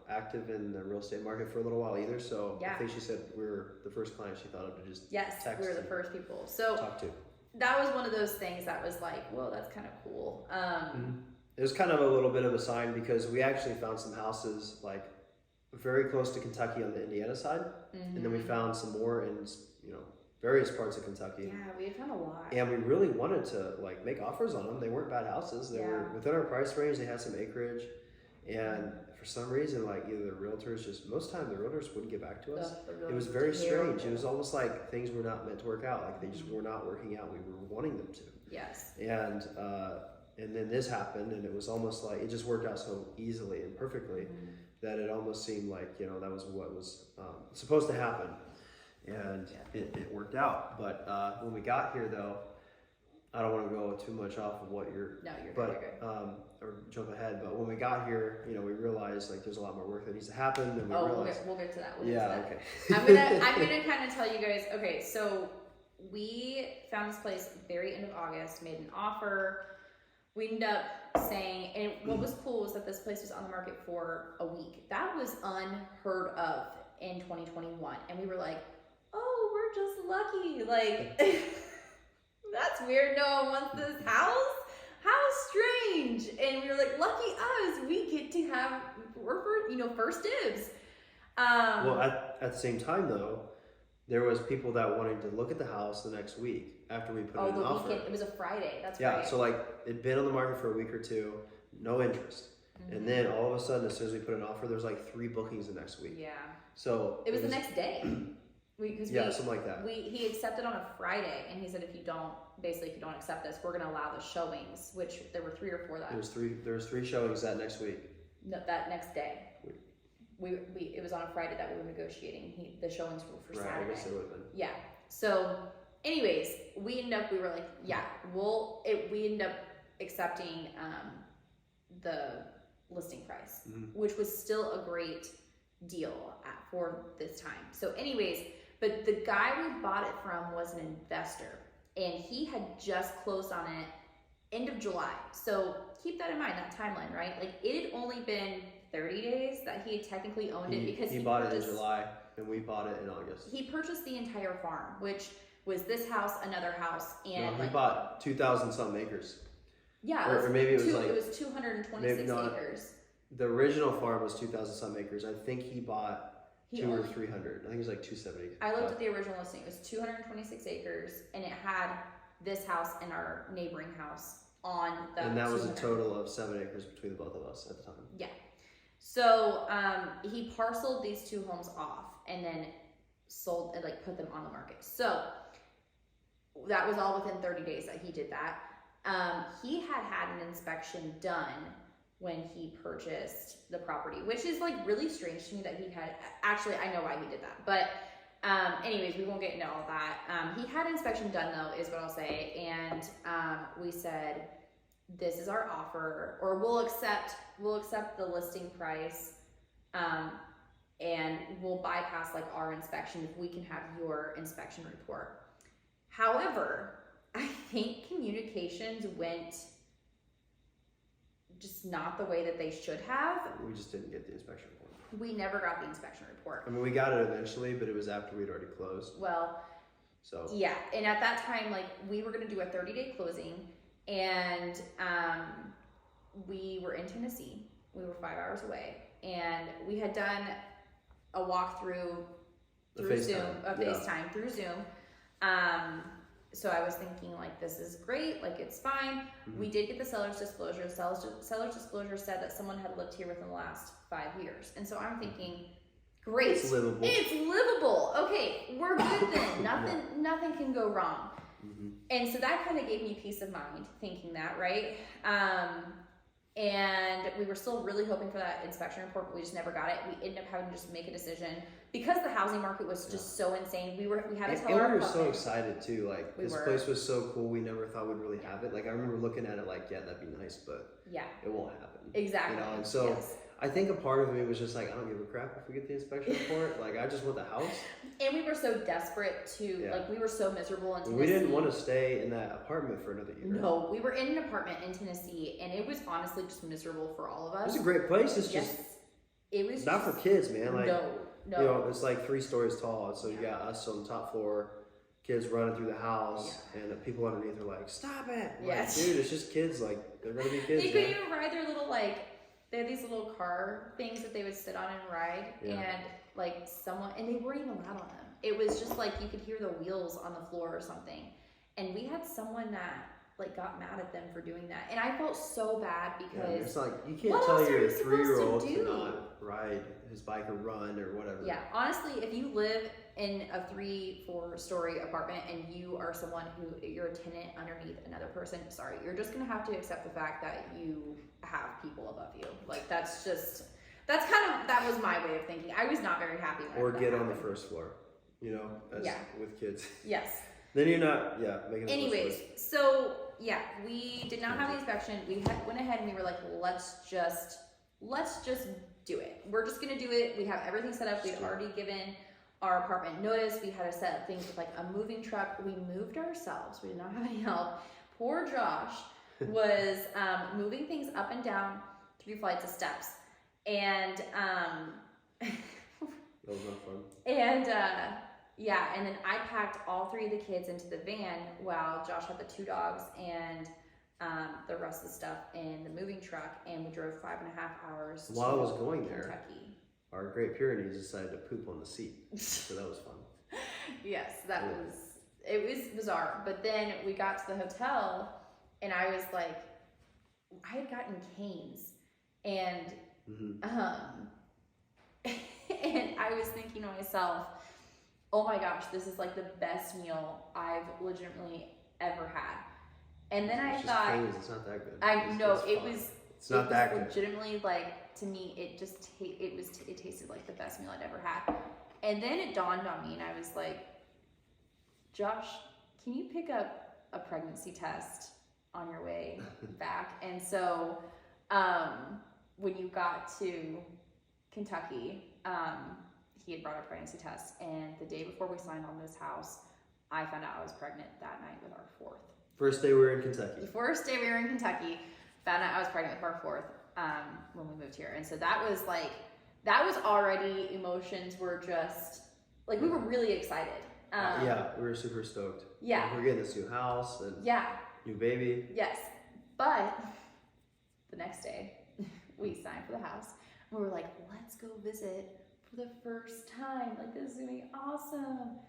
active in the real estate market for a little while either. So yeah. I think she said we were the first client she thought of to just text. We were the first people. So talk to. That was one of those things that was like, whoa, that's kind of cool. It was kind of a little bit of a sign because we actually found some houses like very close to Kentucky on the Indiana side, and then we found some more in various parts of Kentucky. Yeah, we had found a lot. And we really wanted to like make offers on them. They weren't bad houses. They were within our price range. They had some acreage, and for some reason, like either the realtors most time the realtors wouldn't get back to us. It was very strange. It was almost like things were not meant to work out. Like they just were not working out. We were wanting them to. Yes. And then this happened, and it was almost like it just worked out so easily and perfectly that it almost seemed like that was what was supposed to happen, and it worked out. But when we got here, though, I don't want to go too much off of what you're. No, you're good. Or jump ahead. But when we got here, we realized like there's a lot more work that needs to happen, and we realized. We'll get to that. Okay. I'm gonna kind of tell you guys. Okay, so we found this place very end of August, made an offer. We ended up saying, and what was cool was that this place was on the market for a week. That was unheard of in 2021. And we were like, oh, we're just lucky. Like, that's weird. No one wants this house. How strange. And we were like, lucky us. We get to have, first dibs. Well, at the same time, though, there was people that wanted to look at the house the next week after we put in an offer. Weekend. It was a Friday. That's right. Yeah, so like it'd been on the market for a week or two, no interest. And then all of a sudden, as soon as we put an offer, there was like 3 bookings the next week. Yeah. So it was the next day. Something like that. He accepted on a Friday, and he said if you don't accept this, we're going to allow the showings, which there were 3 or 4 that. There was 3 showings that next week. No, that next day. It was on a Friday that we were negotiating. The showings were for Saturday. I guess it would have been. Yeah. So, anyways, we ended up accepting the listing price, which was still a great deal for this time. So, anyways, but the guy we bought it from was an investor, and he had just closed on it end of July. So keep that in mind, that timeline, right? Like it had only been 30 days that he had technically owned it because he bought it in July and we bought it in August. He purchased the entire farm, which was this house, another house, and he bought 2,000 something acres. Yeah, or maybe it was 226 acres. The original farm was 2,000 something acres. I think he bought 200 or 300. I think it was like 270. I looked at the original listing. It was 226 acres, and it had this house and our neighboring house on the. And that was a total of 7 acres between the both of us at the time. Yeah. So he parceled these 2 homes off and then sold and put them on the market. So that was all within 30 days that he did that. He had an inspection done when he purchased the property, which is really strange to me that he had. Actually, I know why he did that, but anyways, we won't get into all that. He had inspection done though, is what I'll say, and we said, this is our offer, or we'll accept the listing price and we'll bypass like our inspection if we can have your inspection report. However, I think communications went just not the way that they should have. We just didn't get the inspection report. We never got the inspection report. I mean, we got it eventually, but it was after we'd already closed. Well, so yeah, and at that time, like, we were going to do a 30-day closing, and we were in Tennessee. We were 5 hours away, and we had done a walkthrough through Zoom, FaceTime through Zoom. So I was thinking, like, this is great, like, it's fine. Mm-hmm. We did get the seller's disclosure. The seller's disclosure said that someone had lived here within the last 5 years. And so I'm thinking, great. It's livable. It's livable. Okay, we're good then. Nothing can go wrong. Mm-hmm. And so that kind of gave me peace of mind, thinking that, right? And we were still really hoping for that inspection report, but we just never got it. We ended up having to just make a decision because the housing market was just so insane. We had to tell our we were apartment. so excited too. Like, this place was so cool. We never thought we'd really have it. Like, I remember looking at it like, yeah, that'd be nice, but it won't happen. Exactly. You know, and so I think a part of me was just like, I don't give a crap if we get the inspection report. Like, I just want the house. And we were so desperate to, like, we were so miserable in Tennessee. We didn't want to stay in that apartment for another year. No, we were in an apartment in Tennessee, and it was honestly just miserable for all of us. It was a great place. It's just, it was not for kids, man. Like, no. You know, it's like 3 stories tall. So you got us on the top floor, kids running through the house, and people underneath are like, stop it. Like, dude, it's just kids. Like, they're going to be kids. They couldn't even ride their little, like, they had these little car things that they would sit on and ride, and like and they weren't even allowed on them. It was just like you could hear the wheels on the floor or something. And we had someone that like got mad at them for doing that, and I felt so bad because it's like you can't tell your 3-year-old to not ride his bike or run or whatever. Yeah, honestly, if you live in a 3-4 story apartment and you are someone who you're a tenant underneath another person, sorry, you're just gonna have to accept the fact that you have people above you. Like, that was my way of thinking. I was not very happy when that happened. On the first floor, you know, with kids. Yes. Then you're not, making it. Anyways, so we did not have the inspection. We went ahead and we were like, let's just do it. We're just gonna do it. We have everything set up. We'd already given our apartment notice. We had to set up things with like a moving truck. We moved ourselves. We did not have any help. Poor Josh was moving things up and down 3 flights of steps, and that was not fun. And and then I packed all 3 of the kids into the van while Josh had the 2 dogs and the rest of the stuff in the moving truck, and we drove 5.5 hours. While I was going there, Kentucky, our Great Pyrenees decided to poop on the seat, so that was fun. Yes, it was bizarre. But then we got to the hotel, and I was like, I had gotten canes, and and I was thinking to myself, oh my gosh, this is like the best meal I've legitimately ever had. And then I thought, canes, it's not that good. I know it was. It's not that good. Legitimately, like, to me, it tasted like the best meal I'd ever had. And then it dawned on me, and I was like, Josh, can you pick up a pregnancy test on your way back? And so, when you got to Kentucky, he had brought a pregnancy test, and the day before we signed on this house, I found out I was pregnant that night with our 4th. First day we were in Kentucky. The first day we were in Kentucky, found out I was pregnant with our 4th when we moved here. And so that was already, emotions were just, like, we were really excited. We were super stoked. Yeah. We're getting this new house and new baby. Yes. But the next day, we signed for the house. And we were like, let's go visit for the first time. Like, this is going to be awesome.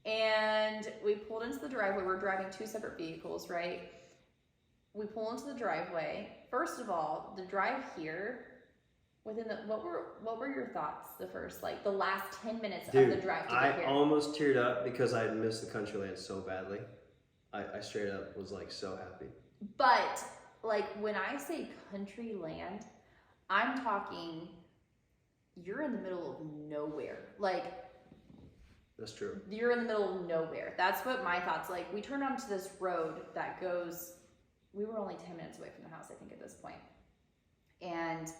And we pulled into the driveway. We're driving 2 separate vehicles, right? We pull into the driveway. First of all, the drive here, what were your thoughts the last 10 minutes of the drive to get here? I almost teared up because I missed the country land so badly. I straight up was like so happy. But like, when I say country land, I'm talking, you're in the middle of nowhere. Like, that's true. You're in the middle of nowhere. That's what my thoughts. Like, we turned onto this road that goes, we were only 10 minutes away from the house, I think, at this point. And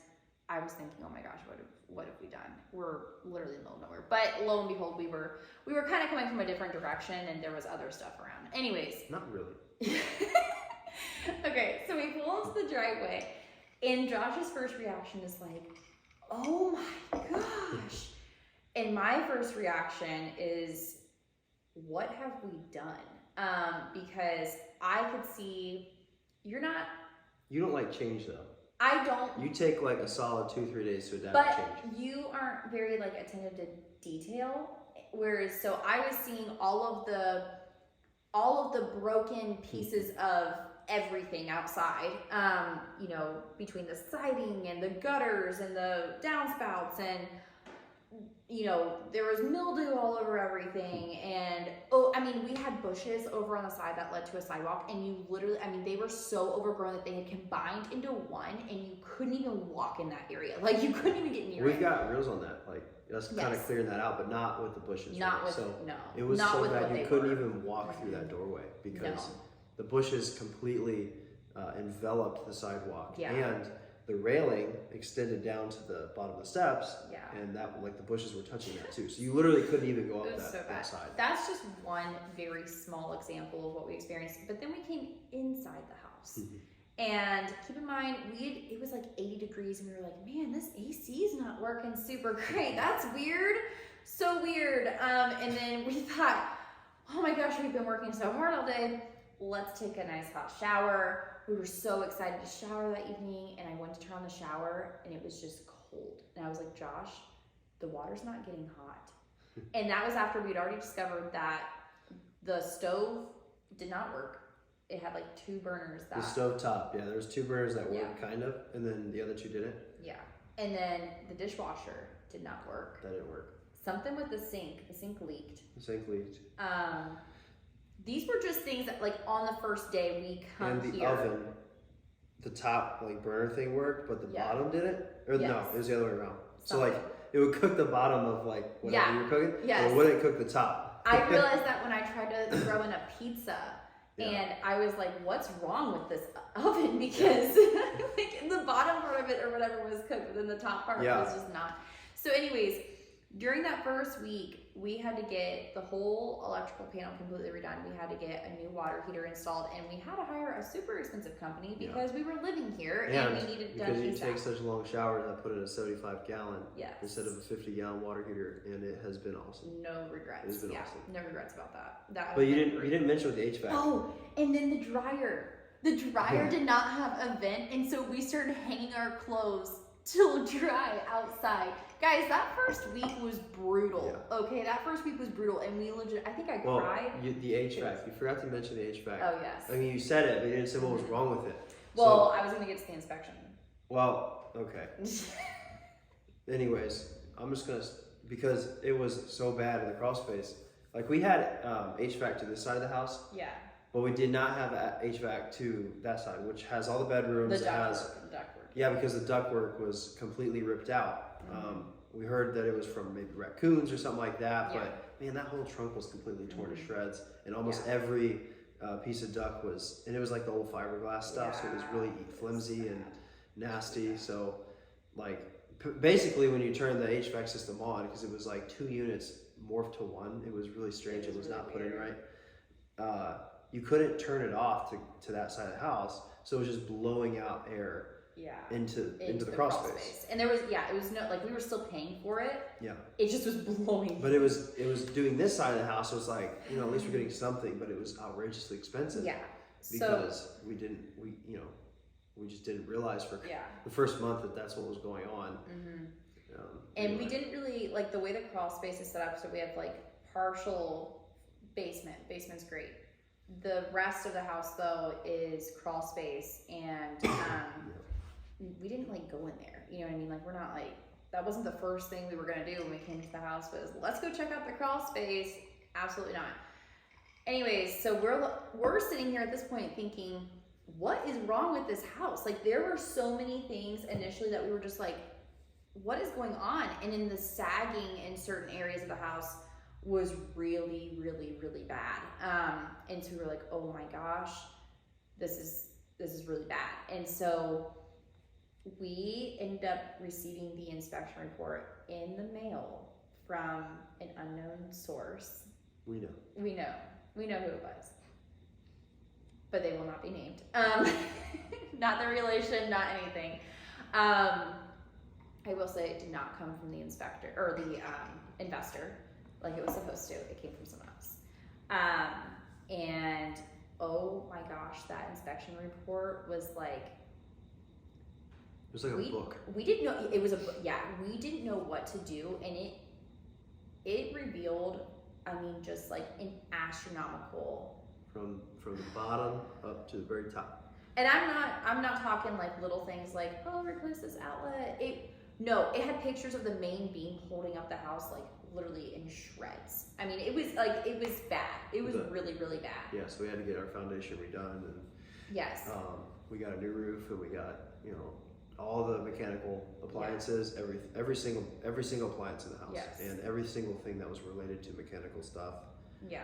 I was thinking, oh my gosh, what have we done? We're literally in the middle of nowhere. But lo and behold, we were kind of coming from a different direction, and there was other stuff around. Anyways. Not really. Okay, so we pull into the driveway, and Josh's first reaction is like, oh my gosh. And my first reaction is, what have we done? Because I could see You don't like change though. I don't. You take like a solid 2-3 days to adapt but to change. You aren't very like attentive to detail. Whereas, so I was seeing all of the broken pieces of everything outside. You know, between the siding and the gutters and the downspouts, and you know, there was mildew all over everything. And we had bushes over on the side that led to a sidewalk, and you literally, they were so overgrown that they had combined into one, and you couldn't even walk in that area. Like, you couldn't even get near it. We've got reels on that, like us kind of clearing that out, but not with the bushes. Not right? with, so no. it was not so with bad what you couldn't even walk through that doorway because the bushes completely enveloped the sidewalk, and the railing extended down to the bottom of the steps, and that, like, the bushes were touching that too. So you literally couldn't even go up that side. That's just one very small example of what we experienced. But then we came inside the house. And keep in mind, it was like 80 degrees, and we were like, man, this AC is not working super great. That's weird. So weird. And then we thought, oh my gosh, we've been working so hard all day. Let's take a nice hot shower. We were so excited to shower that evening, and I went to turn on the shower, and it was just cold. And I was like, Josh, the water's not getting hot. And that was after we'd already discovered that the stove did not work. It had like 2 burners. The stove top, there was 2 burners that worked kind of, and then the other 2 didn't. Yeah, and then the dishwasher did not work. That didn't work. Something with the sink leaked. The sink leaked. These were just things that, like, on the first day we come here. And the oven, the top, like, burner thing worked, but the bottom didn't? Or no, it was the other way around. So, like, it would cook the bottom of, like, whatever you were cooking, but it wouldn't cook the top. I realized that when I tried to throw in a pizza, and I was like, what's wrong with this oven? Because like, the bottom part of it or whatever was cooked, but then the top part was just not. So anyways, during that first week, we had to get the whole electrical panel completely redone. We had to get a new water heater installed, and we had to hire a super expensive company because we were living here and we needed it done. Because you take such long showers, I put in a 75-gallon instead of a 50-gallon water heater, and it has been awesome. No regrets. It's been awesome. No regrets about that. But you didn't mention with the HVAC. Oh, and then the dryer. The dryer did not have a vent, and so we started hanging our clothes to dry outside. Guys, that first week was brutal. Okay, that first week was brutal, and we legit, I think I cried. The HVAC, you forgot to mention the HVAC. Oh, yes. I mean, you said it, but you didn't say what was wrong with it. Well, I was going to get to the inspection. Well, okay. Anyways, I'm just going to, because it was so bad in the crawl space. Like, we had HVAC to this side of the house. Yeah. But we did not have HVAC to that side, which has all the bedrooms. The ductwork. Yeah, because the ductwork was completely ripped out. We heard that it was from maybe raccoons or something like that, but man, that whole trunk was completely torn to shreds, and almost every piece of duct was, and it was like the old fiberglass stuff, so it was really flimsy and nasty. So, like, basically, when you turn the HVAC system on, because it was like 2 units morphed to one, it was really strange. It was really not put in right. You couldn't turn it off to that side of the house, so it was just blowing out air. Into the crawl space. And there was it was no, like, we were still paying for it. Yeah. It just was blowing. But it was doing this side of the house. It was like, you know, at least we're getting something, but it was outrageously expensive. Yeah. Because we just didn't realize for the first month that that's what was going on. And we didn't really, like, the way the crawl space is set up, so we have like partial basement. Basement's great. The rest of the house though is crawl space, and we didn't like go in there, you know what I mean? Like, we're not like, that wasn't the first thing we were gonna do when we came to the house, was let's go check out the crawl space. Absolutely not. Anyways, so we're sitting here at this point thinking, what is wrong with this house? Like, there were so many things initially that we were just like, what is going on? And in the sagging in certain areas of the house was really, really, really bad. And so we were like, oh my gosh, this is really bad. And so we ended up receiving the inspection report in the mail from an unknown source. We know. We know who it was, but they will not be named. Not the relation, not anything. I will say it did not come from the inspector or the investor, like it was supposed to. It came from someone else. And oh my gosh, that inspection report was like. It was like a book. We didn't know it was a book. Yeah, we didn't know what to do, and it revealed. I mean, just like an astronomical. From the bottom up to the very top. And I'm not talking like little things like, oh, replace this outlet. It had pictures of the main beam holding up the house like literally in shreds. I mean, it was bad. It was really, really bad. Yeah, so we had to get our foundation redone, and yes. We got a new roof, and we got all the mechanical appliances, every single appliance in the house, yes. and every single thing that was related to mechanical stuff. Yeah.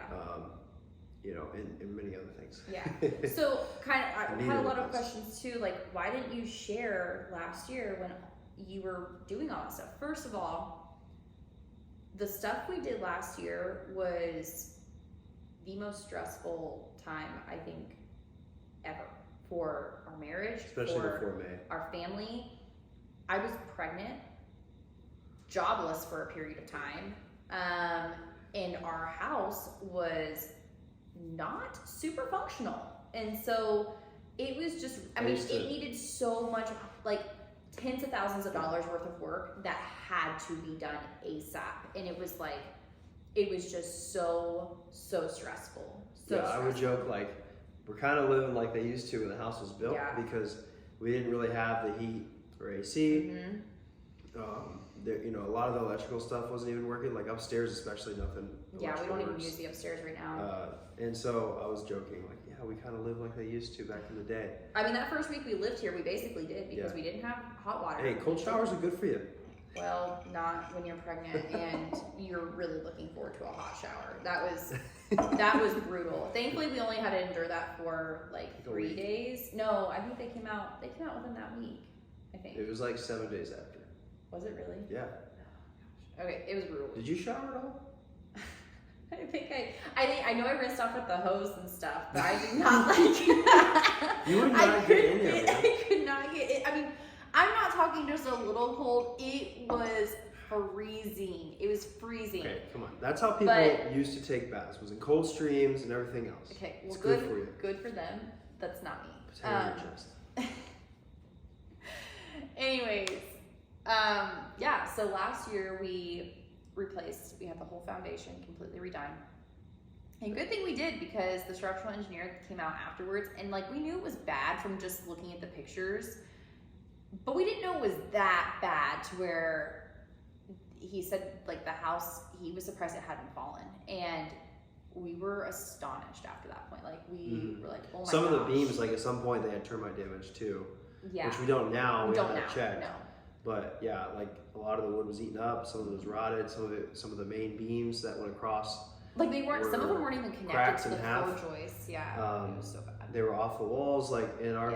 And many other things. Yeah. So I had a lot of questions too, like why didn't you share last year when you were doing all that stuff? First of all, the stuff we did last year was the most stressful time I think ever for our marriage, especially before May. Our family. I was pregnant, jobless for a period of time, and our house was not super functional, and so it was just it needed so much, like tens of thousands of dollars worth of work that had to be done ASAP, and it was just so stressful. I would joke like we're kind of living like they used to when the house was built, because we didn't really have the heat or AC. A lot of the electrical stuff wasn't even working, like upstairs especially, nothing. Yeah, we don't even use the upstairs right now. And so I was joking, like, yeah, we kind of live like they used to back in the day. I mean, that first week we lived here, we basically did, because we didn't have hot water. Hey, cold showers are good for you. Well, not when you're pregnant and you're really looking forward to a hot shower. That was brutal. Thankfully, we only had to endure that for like 3 days. No, I think they came out within that week, I think. It was like 7 days after. Was it really? Yeah. Okay, it was brutal. Did you shower at all? I know I rinsed off with the hose and stuff, but I did not like. You would not get in there. I could not get it. I mean, I'm not talking just a little cold. It was freezing. It was freezing. Okay, come on. That's how people used to take baths. Was in cold streams and everything else. Okay, well, it's good for you. Good for them. That's not me. Potato on your chest. Anyways, so last year we had the whole foundation completely redone. And good thing we did, because the structural engineer came out afterwards, and like we knew it was bad from just looking at the pictures, but we didn't know it was that bad to where he said like the house, he was surprised it hadn't fallen, and we were astonished after that point. Like we were like, oh my gosh. Some of the beams, like at some point they had termite damage too. Yeah. Which we don't now. We don't check. No. But yeah, like a lot of the wood was eaten up. Some of it was rotted. Some of the main beams that went across. Like they weren't. Some of them weren't even connected to the floor joists. Yeah. It was so bad. They were off the walls. Like in our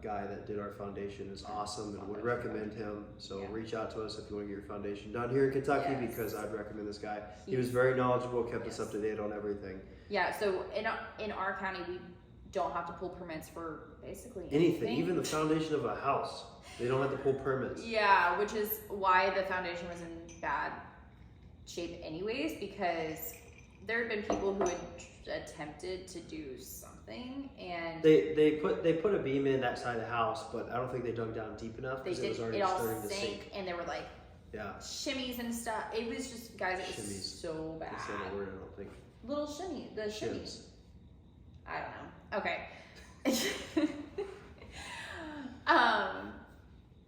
guy that did our foundation is awesome, and would recommend him. So reach out to us if you want to get your foundation done here in Kentucky, because I'd recommend this guy. He was very knowledgeable, kept us up to date on everything. Yeah. So in our county, we don't have to pull permits for basically anything. Even the foundation of a house, they don't have to pull permits. Yeah, which is why the foundation was in bad shape anyways, because there had been people who had attempted to do something, and they put a beam in that side of the house, but I don't think they dug down deep enough because it was already starting to sink. And there were like shimmies and stuff. It was just, guys, it was so bad. That's not a word, I don't think. Little shimmies. I don't know. Okay.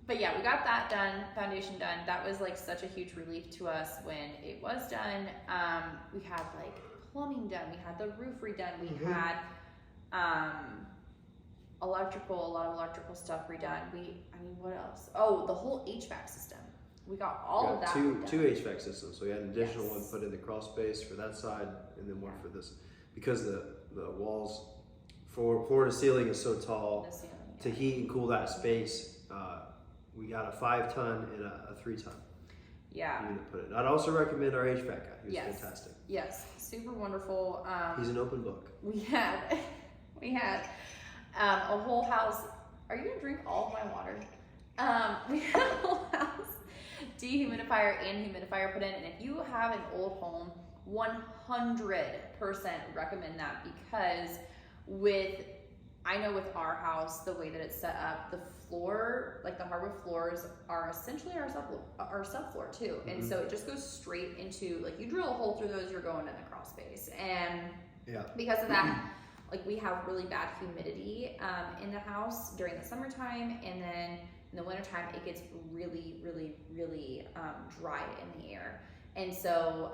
But yeah, we got that done, foundation done. That was like such a huge relief to us when it was done. We had like plumbing done, we had the roof redone, we had a lot of electrical stuff redone. What else? Oh, the whole HVAC system. We got all of that two HVAC systems. So we had an additional one put in the crawl space for that side, and then one for this, because the walls floor to ceiling is so tall. to heat and cool that space, we got a 5-ton and a 3-ton. Yeah. You need to put it. I'd also recommend our HVAC guy. He was Yes. fantastic. Yes, super wonderful. He's an open book. We had a whole house. Are you gonna drink all of my water? We had a whole house dehumidifier and humidifier put in, and if you have an old home, 100% recommend that, because I know with our house, the way that it's set up, the floor, like the hardwood floors, are essentially our subfloor too. Mm-hmm. And so it just goes straight into, like, you drill a hole through those, you're going in the crawl space. And because of that, like, we have really bad humidity in the house during the summertime, and then in the wintertime, it gets really, really, really dry in the air. And so,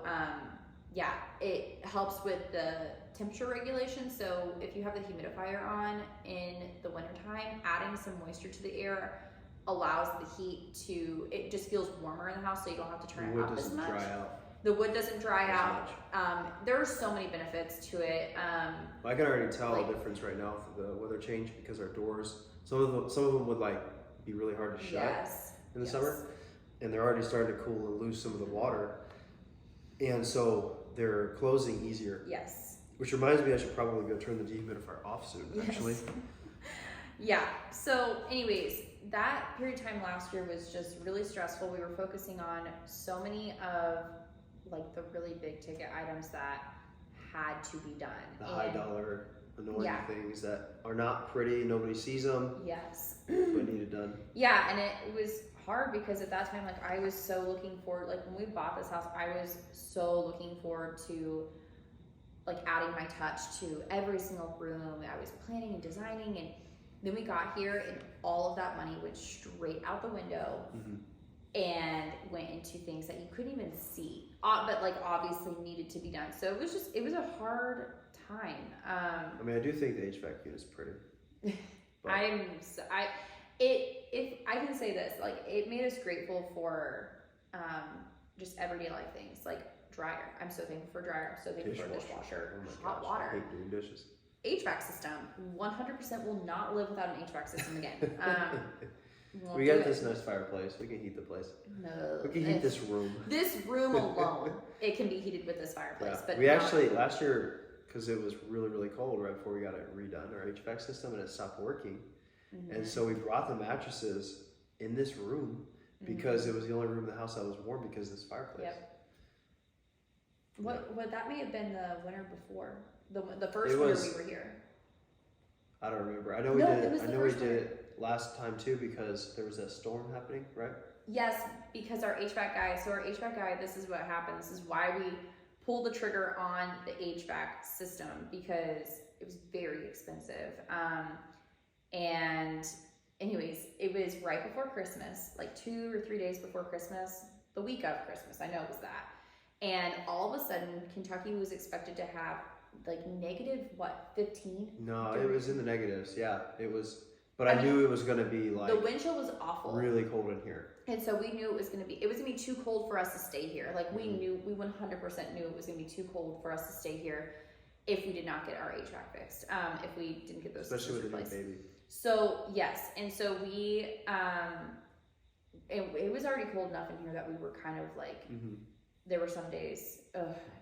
it helps with the temperature regulation. So if you have the humidifier on in the wintertime, adding some moisture to the air allows the heat to, it just feels warmer in the house, so you don't have to turn it up as much. Dry out. The wood doesn't dry out. There are so many benefits to it. I can already tell the difference right now for the weather change, because our doors, some of them would like be really hard to shut in the summer, and they're already starting to cool and lose some of the water, and so they're closing easier. Yes. Which reminds me, I should probably go turn the dehumidifier off soon, actually. Yeah. So anyways, that period of time last year was just really stressful. We were focusing on so many of like the really big ticket items that had to be done. The high dollar annoying things that are not pretty, nobody sees them. Yes. But need it done. Yeah, and it was hard because at that time, like, I was so looking forward, like when we bought this house, I was so looking forward to like adding my touch to every single room. I was planning and designing, and then we got here and all of that money went straight out the window and went into things that you couldn't even see, but like obviously needed to be done. So it was a hard time. I mean, I do think the HVAC unit is pretty. If I can say this, like, it made us grateful for just everyday life things, like dryer. I'm so thankful for dryer. I'm so thankful for a dishwasher, hot water. I hate doing dishes. HVAC system, 100% will not live without an HVAC system again. We got this nice fireplace. We can heat the place. No, we can heat this room. This room alone, it can be heated with this fireplace. Yeah. But we actually last year, because it was really, really cold right before we got it redone, our HVAC system, and it stopped working. And so we brought the mattresses in this room because it was the only room in the house that was warm because of this fireplace. Yep. What that may have been the winter before, the first winter we were here. I don't remember. I know we did it. I know we did it last time too because there was a storm happening, right? Yes, because our HVAC guy. So our HVAC guy, this is what happened. This is why we pulled the trigger on the HVAC system, because it was very expensive. And anyways, it was right before Christmas, like 2 or 3 days before Christmas, the week of Christmas, I know it was that. And all of a sudden, Kentucky was expected to have like negative, 15? No, it was in the negatives, yeah. It was, but I knew it was going to be like... The wind chill was awful. Really cold in here. And so we knew it was going to be too cold for us to stay here. Like we 100% knew it was going to be too cold for us to stay here if we did not get our HVAC fixed, if we didn't get those especially with a new baby. So yes, and so we, it was already cold enough in here that we were kind of like, there were some days,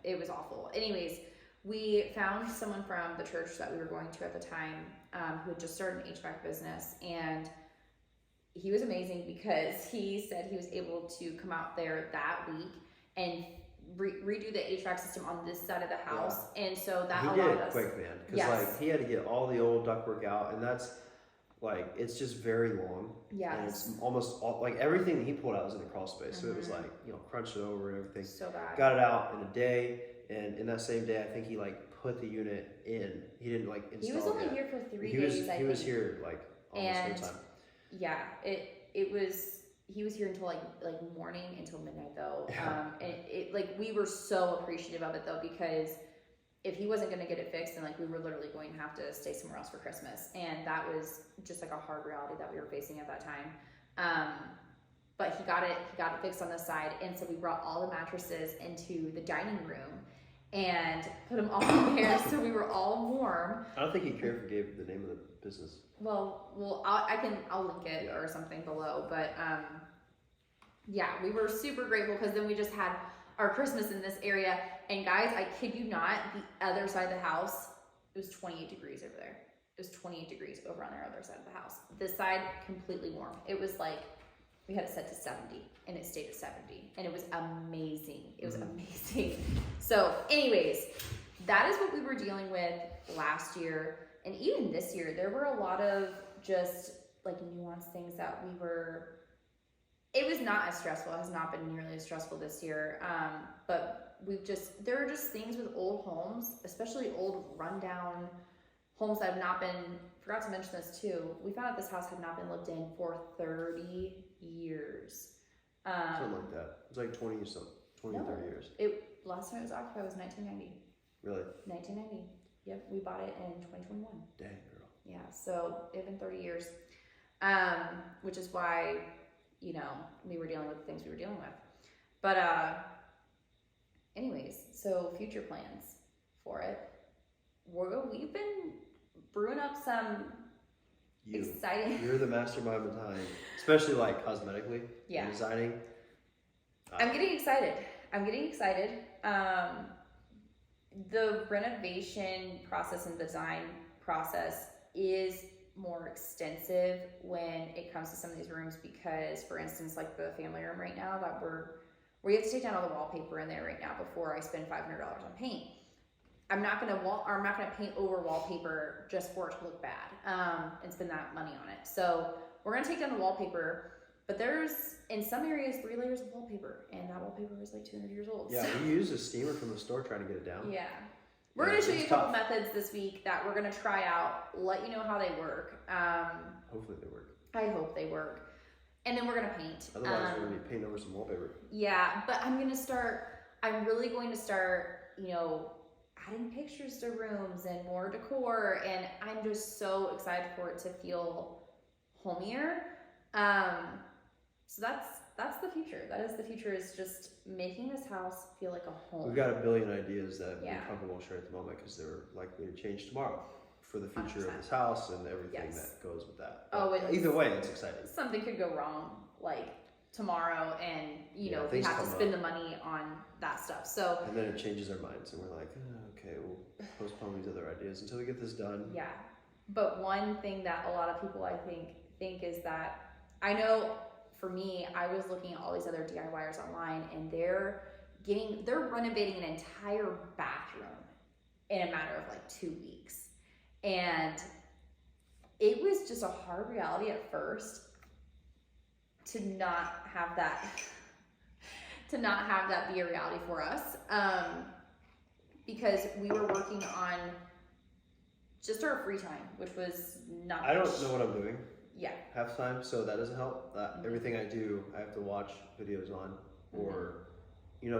it was awful. Anyways, we found someone from the church that we were going to at the time, who had just started an HVAC business, and he was amazing because he said he was able to come out there that week and redo the HVAC system on this side of the house, and so that allowed us. He did it quick, man, because like he had to get all the old ductwork out, and that's like it's just very long. Yeah, and it's almost all, like everything that he pulled out was in the crawl space, so it was like crunched it over and everything. So bad. Got it out in a day, and in that same day, I think he like put the unit in. He didn't like install. He was only here for 3 days. He was here like almost no time. Yeah, it was. He was here until like morning until midnight though. Yeah. And it like we were so appreciative of it though, because if he wasn't going to get it fixed, then like we were literally going to have to stay somewhere else for Christmas, and that was just like a hard reality that we were facing at that time. But he got it fixed on this side, and so we brought all the mattresses into the dining room, and put them all in there so we were all warm. I don't think he cared if we gave the name of the business. Well, I'll link it or something below, but yeah, we were super grateful because then we just had our Christmas in this area, and guys, I kid you not, the other side of the house, it was 28 degrees over there. It was 28 degrees over on their other side of the house. This side, completely warm. It was like, we had it set to 70, and it stayed at 70, and it was amazing. It was amazing. So anyways, that is what we were dealing with last year, and even this year, there were a lot of just like nuanced things that it was not as stressful. It has not been nearly as stressful this year, but there are just things with old homes, especially old rundown homes that have not been, forgot to mention this too, we found out this house had not been lived in for 30 years. Something like that. It's like 30 years. Last time it was occupied was 1990. Really? 1990. Yep, we bought it in 2021. Dang, girl. Yeah, so it had been 30 years, which is why, we were dealing with the things we were dealing with. But anyways, so future plans for it. We've been brewing up some exciting. You're the mastermind behind, especially like cosmetically. Yeah. And designing. I'm getting excited. The renovation process and design process is more extensive when it comes to some of these rooms because, for instance, like the family room right now that we have to take down all the wallpaper in there right now before I spend $500 on paint. I'm not gonna paint over wallpaper just for it to look bad and spend that money on it. So we're gonna take down the wallpaper, but there's in some areas 3 layers of wallpaper, and that wallpaper is like 200 years old. Yeah, we used a steamer from the store trying to get it down. Yeah. We're going to show you a couple methods this week that we're going to try out, let you know how they work. Hopefully they work. I hope they work. And then we're going to paint. Otherwise, we're going to be painting over some wallpaper. Yeah, but I'm really going to start, adding pictures to rooms and more decor. And I'm just so excited for it to feel homier. So that's the future. That is the future, is just making this house feel like a home. We've got a billion ideas that we're comfortable sharing at the moment because they're likely to change tomorrow for the future 100%. Of this house and everything that goes with that. Either way, it's exciting. Something could go wrong like tomorrow, and we have to spend the money on that stuff. So and then it changes our minds, and we're like, okay, we'll postpone these other ideas until we get this done. Yeah, but one thing that a lot of people I think is that, I know. For me, I was looking at all these other DIYers online, and they're renovating an entire bathroom in a matter of like 2 weeks. And it was just a hard reality at first to not have that be a reality for us. Because we were working on just our free time, which was not I don't know what I'm doing. Yeah. Half time, so that doesn't help. Everything I do, I have to watch videos on, or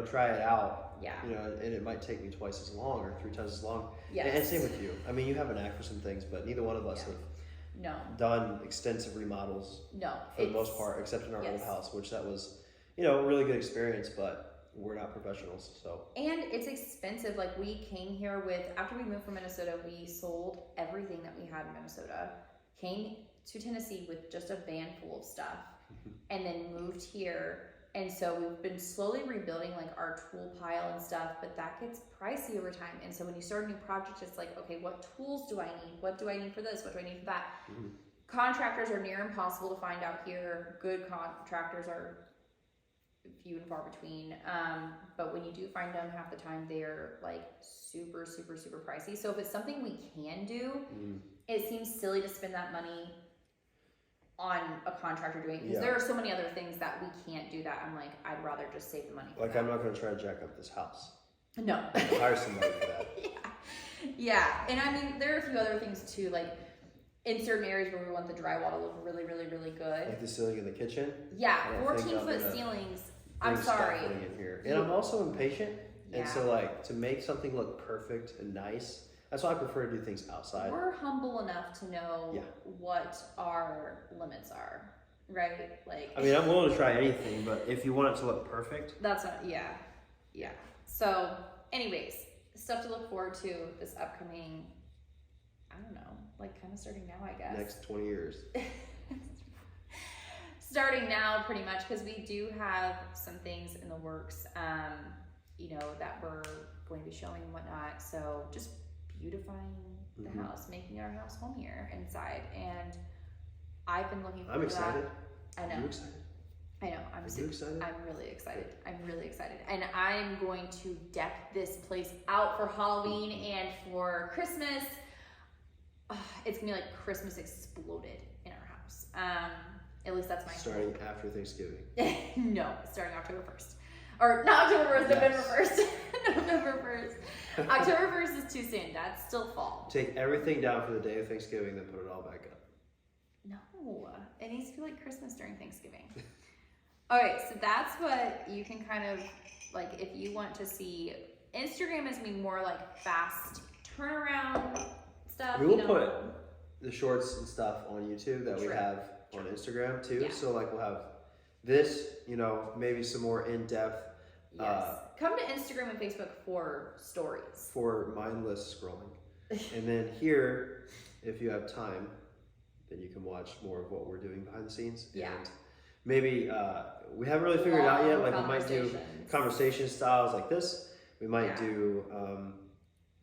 try it out. Yeah. And it might take me twice as long or 3 times as long. Yeah. And same with you. I mean, you have an knack for some things, but neither one of us have done extensive remodels. No. For the most part, except in our old house, which that was, a really good experience, but we're not professionals, so. And it's expensive. Like, we came here after we moved from Minnesota, we sold everything that we had in Minnesota, came to Tennessee with just a van full of stuff, and then moved here. And so we've been slowly rebuilding like our tool pile and stuff, but that gets pricey over time. And so when you start a new project, it's like, okay, what tools do I need? What do I need for this? What do I need for that? Mm-hmm. Contractors are near impossible to find out here. Good contractors are few and far between. But when you do find them, half the time they're like super, super, super pricey. So if it's something we can do, it seems silly to spend that money on a contractor doing it, because there are so many other things that we can't do that I'm like, I'd rather just save the money for I'm not going to try to jack up this house. No. Hire somebody for that. Yeah. And I mean, there are a few other things too, like in certain areas where we want the drywall to look really, really, really good. Like the ceiling in the kitchen? Yeah, 14-foot ceilings. I'm sorry. Putting in here. And I'm also impatient. And so like to make something look perfect and nice, that's why I prefer to do things outside. We're humble enough to know what our limits are, right? Like, I mean, I'm willing to try anything, but if you want it to look perfect, that's not. Yeah. So, anyways, stuff to look forward to this upcoming, I don't know, like kind of starting now, I guess. Next 20 years. Starting now, pretty much, because we do have some things in the works, you know, that we're going to be showing and whatnot. So just beautifying the house, making our house homier inside. And I've been looking forward to that. I'm excited. I know. Are you excited? I know. Are you excited? I'm really excited. I'm really excited. And I'm going to deck this place out for Halloween and for Christmas. It's going to be like Christmas exploded in our house. At least that's my Starting after Thanksgiving. No, starting October 1st. Or not October 1st, November 1st. November 1st. October 1st is too soon. That's still fall. Take everything down for the day of Thanksgiving, then put it all back up. No, it needs to be like Christmas during Thanksgiving. Alright, so that's what you can kind of, like, if you want to see. Instagram is me more like fast turnaround stuff. We will put the shorts and stuff on YouTube that we have on Instagram too. Yeah. So like we'll have this, you know, maybe some more in-depth. Yes. Come to Instagram and Facebook for stories. For mindless scrolling. And then here, if you have time, then you can watch more of what we're doing behind the scenes. Yeah. And maybe we haven't really figured it out yet. Like we might do conversation styles like this. We might do,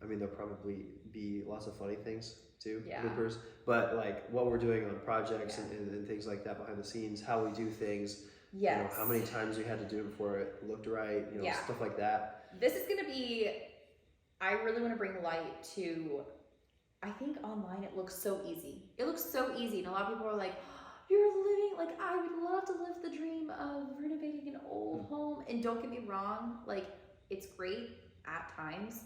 I mean, there'll probably be lots of funny things too, bloopers. But like what we're doing on projects and things like that behind the scenes, how we do things. Yes. You know, how many times we had to do it before it looked right, you know, stuff like that. This is going to be, I really want to bring light to, I think online it looks so easy. It looks so easy. And a lot of people are like, you're living, like, I would love to live the dream of renovating an old home. And don't get me wrong, like, it's great at times,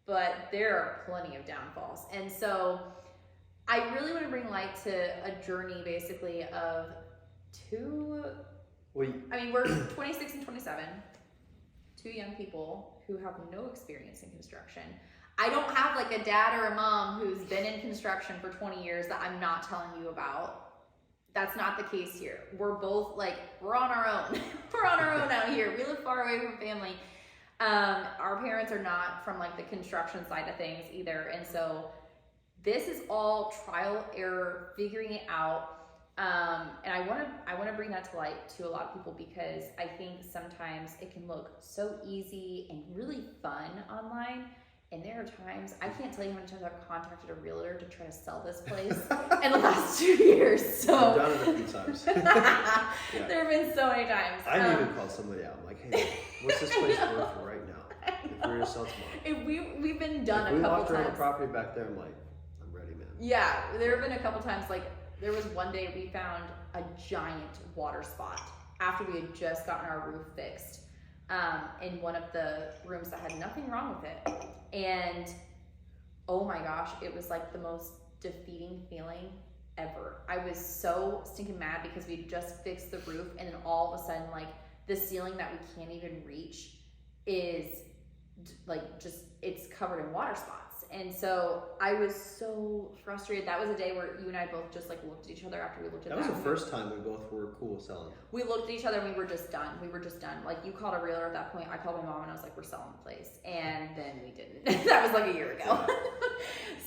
but there are plenty of downfalls. And so I really want to bring light to a journey basically of we're 26 and 27, two young people who have no experience in construction. I don't have like a dad or a mom who's been in construction for 20 years that I'm not telling you about. That's not the case here. We're both like, we're on our own. We're on our own out here. We live far away from family. Our parents are not from like the construction side of things either. And so this is all trial error, figuring it out. And I want to bring that to light to a lot of people because I think sometimes it can look so easy and really fun online. And there are times, I can't tell you how many times I've contacted a realtor to try to sell this place in the last 2 years. So I've done it a few times. There have been so many times. I've even called somebody out. I'm like, hey, what's this place worth right now? If we're gonna sell tomorrow. We've been done if a couple we walked around times. the property back there, I'm like, I'm ready, man. Yeah, there have been a couple times, like there was one day we found a giant water spot after we had just gotten our roof fixed in one of the rooms that had nothing wrong with it. And oh my gosh, it was like the most defeating feeling ever. I was so stinking mad because we just fixed the roof and then all of a sudden like the ceiling that we can't even reach is like just, it's covered in water spots. And so I was so frustrated. That was a day where you and I both just like looked at each other after we looked at that. That was the first time we both were cool selling. We looked at each other and we were just done. We were just done. Like you called a realtor at that point. I called my mom and I was like, we're selling the place. And then we didn't. That was like a year ago.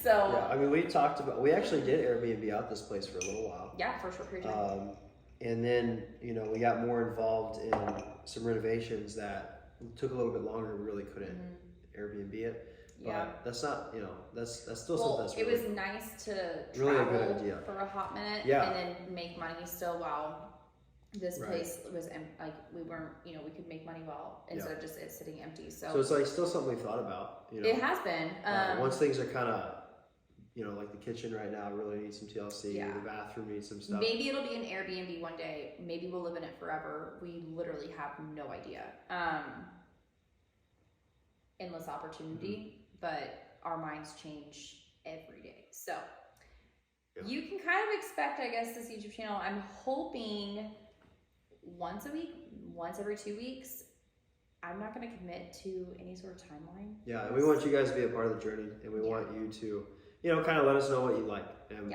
So. Yeah, I mean, we actually did Airbnb out this place for a little while. Yeah, for a short period of time. And then, you know, we got more involved in some renovations that took a little bit longer. We really couldn't Airbnb it. Yeah. But that's not, you know, that's still something that's really, it was nice to really travel a good idea for a hot minute Yeah. and then make money still while this place was like we weren't, you know, we could make money while instead of just it sitting empty. So it's like still something we thought about, you know. It has been. Once things are kind of, you know, like the kitchen right now really needs some TLC. Yeah. The bathroom needs some stuff. Maybe it'll be an Airbnb one day. Maybe we'll live in it forever. We literally have no idea. Endless opportunity, but our minds change every day. So you can kind of expect, I guess, this YouTube channel. I'm hoping once a week, once every 2 weeks. I'm not going to commit to any sort of timeline. Yeah, and we want you guys to be a part of the journey, and we want you to, you know, kind of let us know what you like, and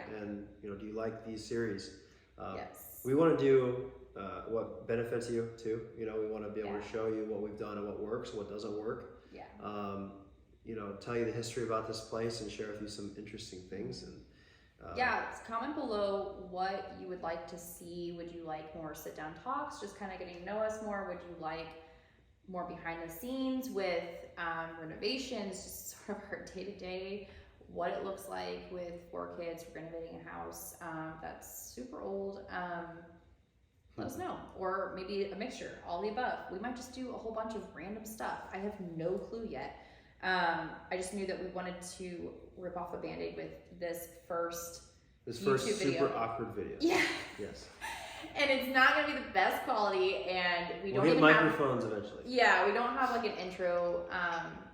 you know, do you like these series? Yes. We want to do what benefits you too. You know, we want to be able Yeah. to show you what we've done and what works, what doesn't work. Yeah. You know, tell you the history about this place and share with you some interesting things. And yeah, comment below what you would like to see. Would you like more sit-down talks, just kind of getting to know us more? Would you like more behind the scenes with renovations, just sort of our day-to-day, what it looks like with 4 kids renovating a house that's super old? Let us know. Or maybe a mixture, all the above. We might just do a whole bunch of random stuff. I have no clue yet. I just knew that we wanted to rip off a Band-Aid with this first super video. awkward video. Yeah. Yes. And it's not gonna be the best quality, and we We'll don't get even microphones eventually. Yeah, we don't have like an intro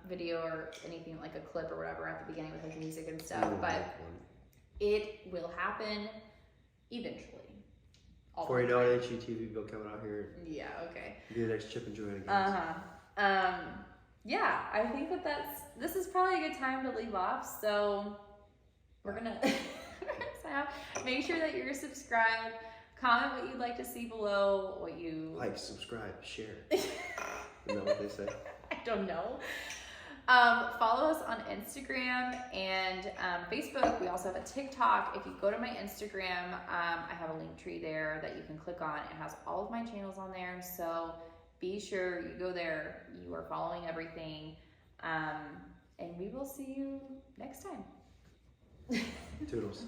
video or anything like a clip or whatever at the beginning with like music and stuff, but it will happen eventually. Before you know it, HGTV bill coming out here. Yeah, okay. Be the next Chip and Joanna games. Yeah, I think this is probably a good time to leave off. So we're gonna sign off. Make sure that you're subscribed. Comment what you'd like to see below. What you like, subscribe, share. Isn't that what they say? I don't know. Follow us on Instagram and Facebook. We also have a TikTok. If you go to my Instagram, I have a link tree there that you can click on. It has all of my channels on there. So be sure you go there. You are following everything. And we will see you next time. Toodles.